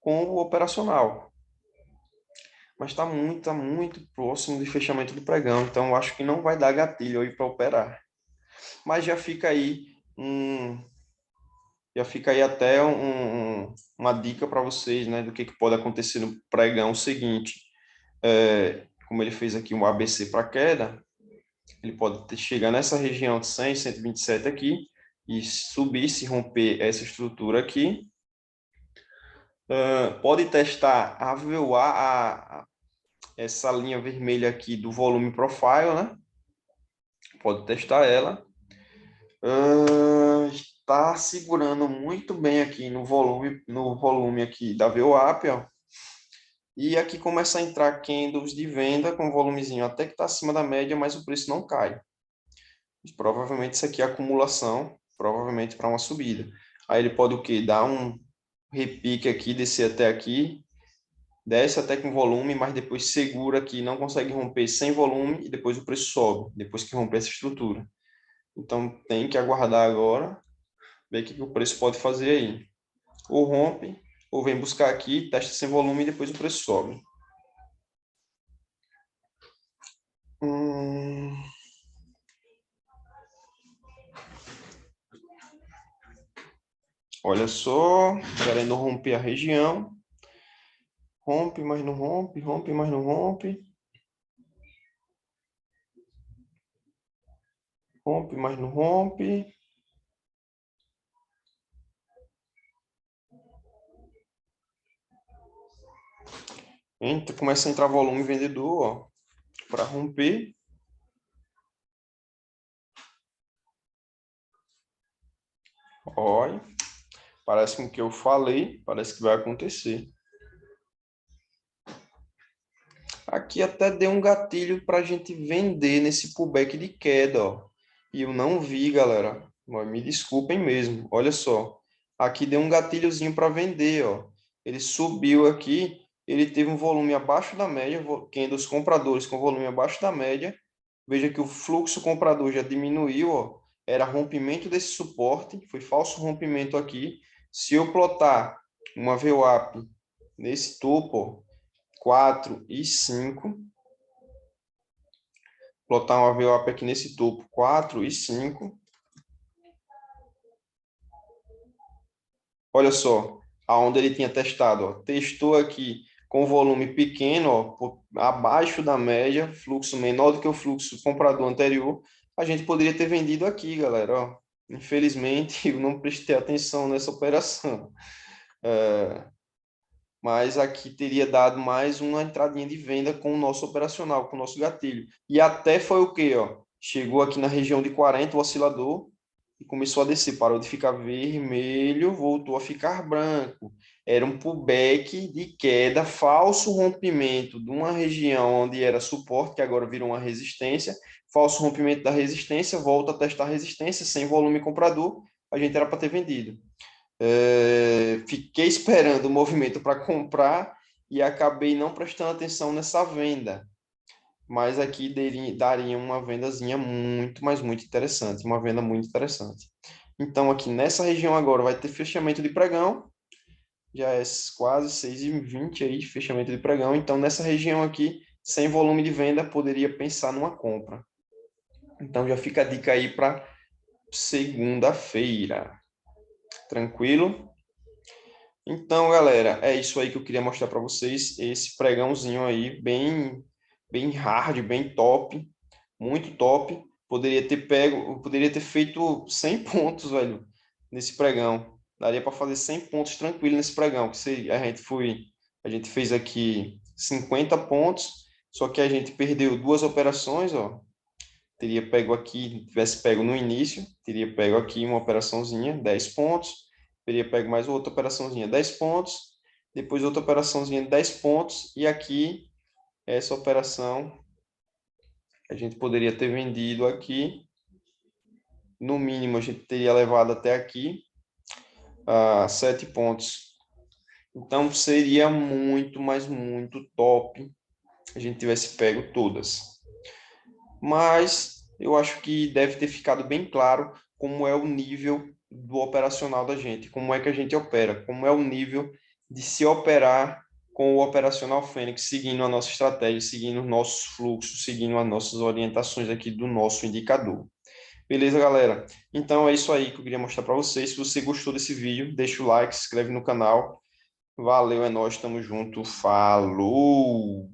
com o operacional. Mas está muito próximo de fechamento do pregão, então eu acho que não vai dar gatilho aí para operar. Mas já fica aí até uma dica para vocês, né, do que pode acontecer no pregão seguinte. Como ele fez aqui um ABC para queda, ele pode chegar nessa região de 100, 127 aqui e subir, se romper essa estrutura aqui. Pode testar a VWA, essa linha vermelha aqui do volume profile, né? Pode testar ela. Está segurando muito bem aqui no volume aqui da VWAP, ó. E aqui começa a entrar candles de venda com volumezinho até que está acima da média, mas o preço não cai. Provavelmente isso aqui é acumulação, provavelmente para uma subida. Aí ele pode o quê? Dar um repique aqui, descer até aqui, desce até com volume, mas depois segura aqui, não consegue romper sem volume e depois o preço sobe, depois que romper essa estrutura. Então tem que aguardar agora, ver o que o preço pode fazer aí. Ou rompe, ou vem buscar aqui, testa sem volume e depois o preço sobe. Olha só, querendo romper a região. Rompe, mas não rompe, rompe, mas não rompe. Rompe, mas não rompe. Começa a entrar volume vendedor, ó, para romper. Olha, parece com o que eu falei, parece que vai acontecer. Aqui até deu um gatilho para a gente vender nesse pullback de queda, ó. E eu não vi, galera. Me desculpem mesmo. Olha só. Aqui deu um gatilhozinho para vender, ó. Ele subiu aqui. ele teve um volume abaixo da média, candles compradores com volume abaixo da média. Veja que o fluxo comprador já diminuiu, ó. Era rompimento desse suporte, foi falso rompimento aqui. Se eu plotar uma VWAP nesse topo, ó, 4 e 5, plotar uma VWAP aqui nesse topo, 4 e 5. Olha só, aonde ele tinha testado, ó. Testou aqui com volume pequeno, ó, abaixo da média, fluxo menor do que o fluxo comprador anterior, a gente poderia ter vendido aqui, galera, ó. Infelizmente, eu não prestei atenção nessa operação. Mas aqui teria dado mais uma entradinha de venda com o nosso operacional, com o nosso gatilho. E até foi o quê, ó? Chegou aqui na região de 40, o oscilador, e começou a descer, parou de ficar vermelho, voltou a ficar branco. Era um pullback de queda, falso rompimento de uma região onde era suporte, que agora virou uma resistência, falso rompimento da resistência, volta a testar a resistência, sem volume comprador, a gente era para ter vendido. Fiquei esperando o movimento para comprar e acabei não prestando atenção nessa venda. Mas aqui daria uma vendazinha muito, mas muito interessante, uma venda muito interessante. Então, aqui nessa região agora vai ter fechamento de pregão, já é quase 6h20 aí, fechamento de pregão. Então, nessa região aqui, sem volume de venda, poderia pensar numa compra. Então, já fica a dica aí para segunda-feira. Tranquilo? Então, galera, é isso aí que eu queria mostrar para vocês, esse pregãozinho aí, bem hard, bem top, muito top. Poderia ter feito 100 pontos, velho, nesse pregão. Daria para fazer 100 pontos tranquilo nesse pregão, que a gente fez aqui 50 pontos, só que a gente perdeu duas operações, ó. Teria pego aqui, tivesse pego no início, teria pego aqui uma operaçãozinha, 10 pontos, teria pego mais outra operaçãozinha, 10 pontos, depois outra operaçãozinha, 10 pontos, e aqui, essa operação, a gente poderia ter vendido aqui, no mínimo a gente teria levado até aqui, a 7 pontos. Então, seria muito, mas muito top a gente tivesse pego todas. Mas eu acho que deve ter ficado bem claro como é o nível do operacional da gente, como é que a gente opera, como é o nível de se operar com o operacional Fênix, seguindo a nossa estratégia, seguindo os nossos fluxos, seguindo as nossas orientações aqui do nosso indicador. Beleza, galera? Então é isso aí que eu queria mostrar para vocês. Se você gostou desse vídeo, deixa o like, se inscreve no canal. Valeu, é nóis, tamo junto, falou!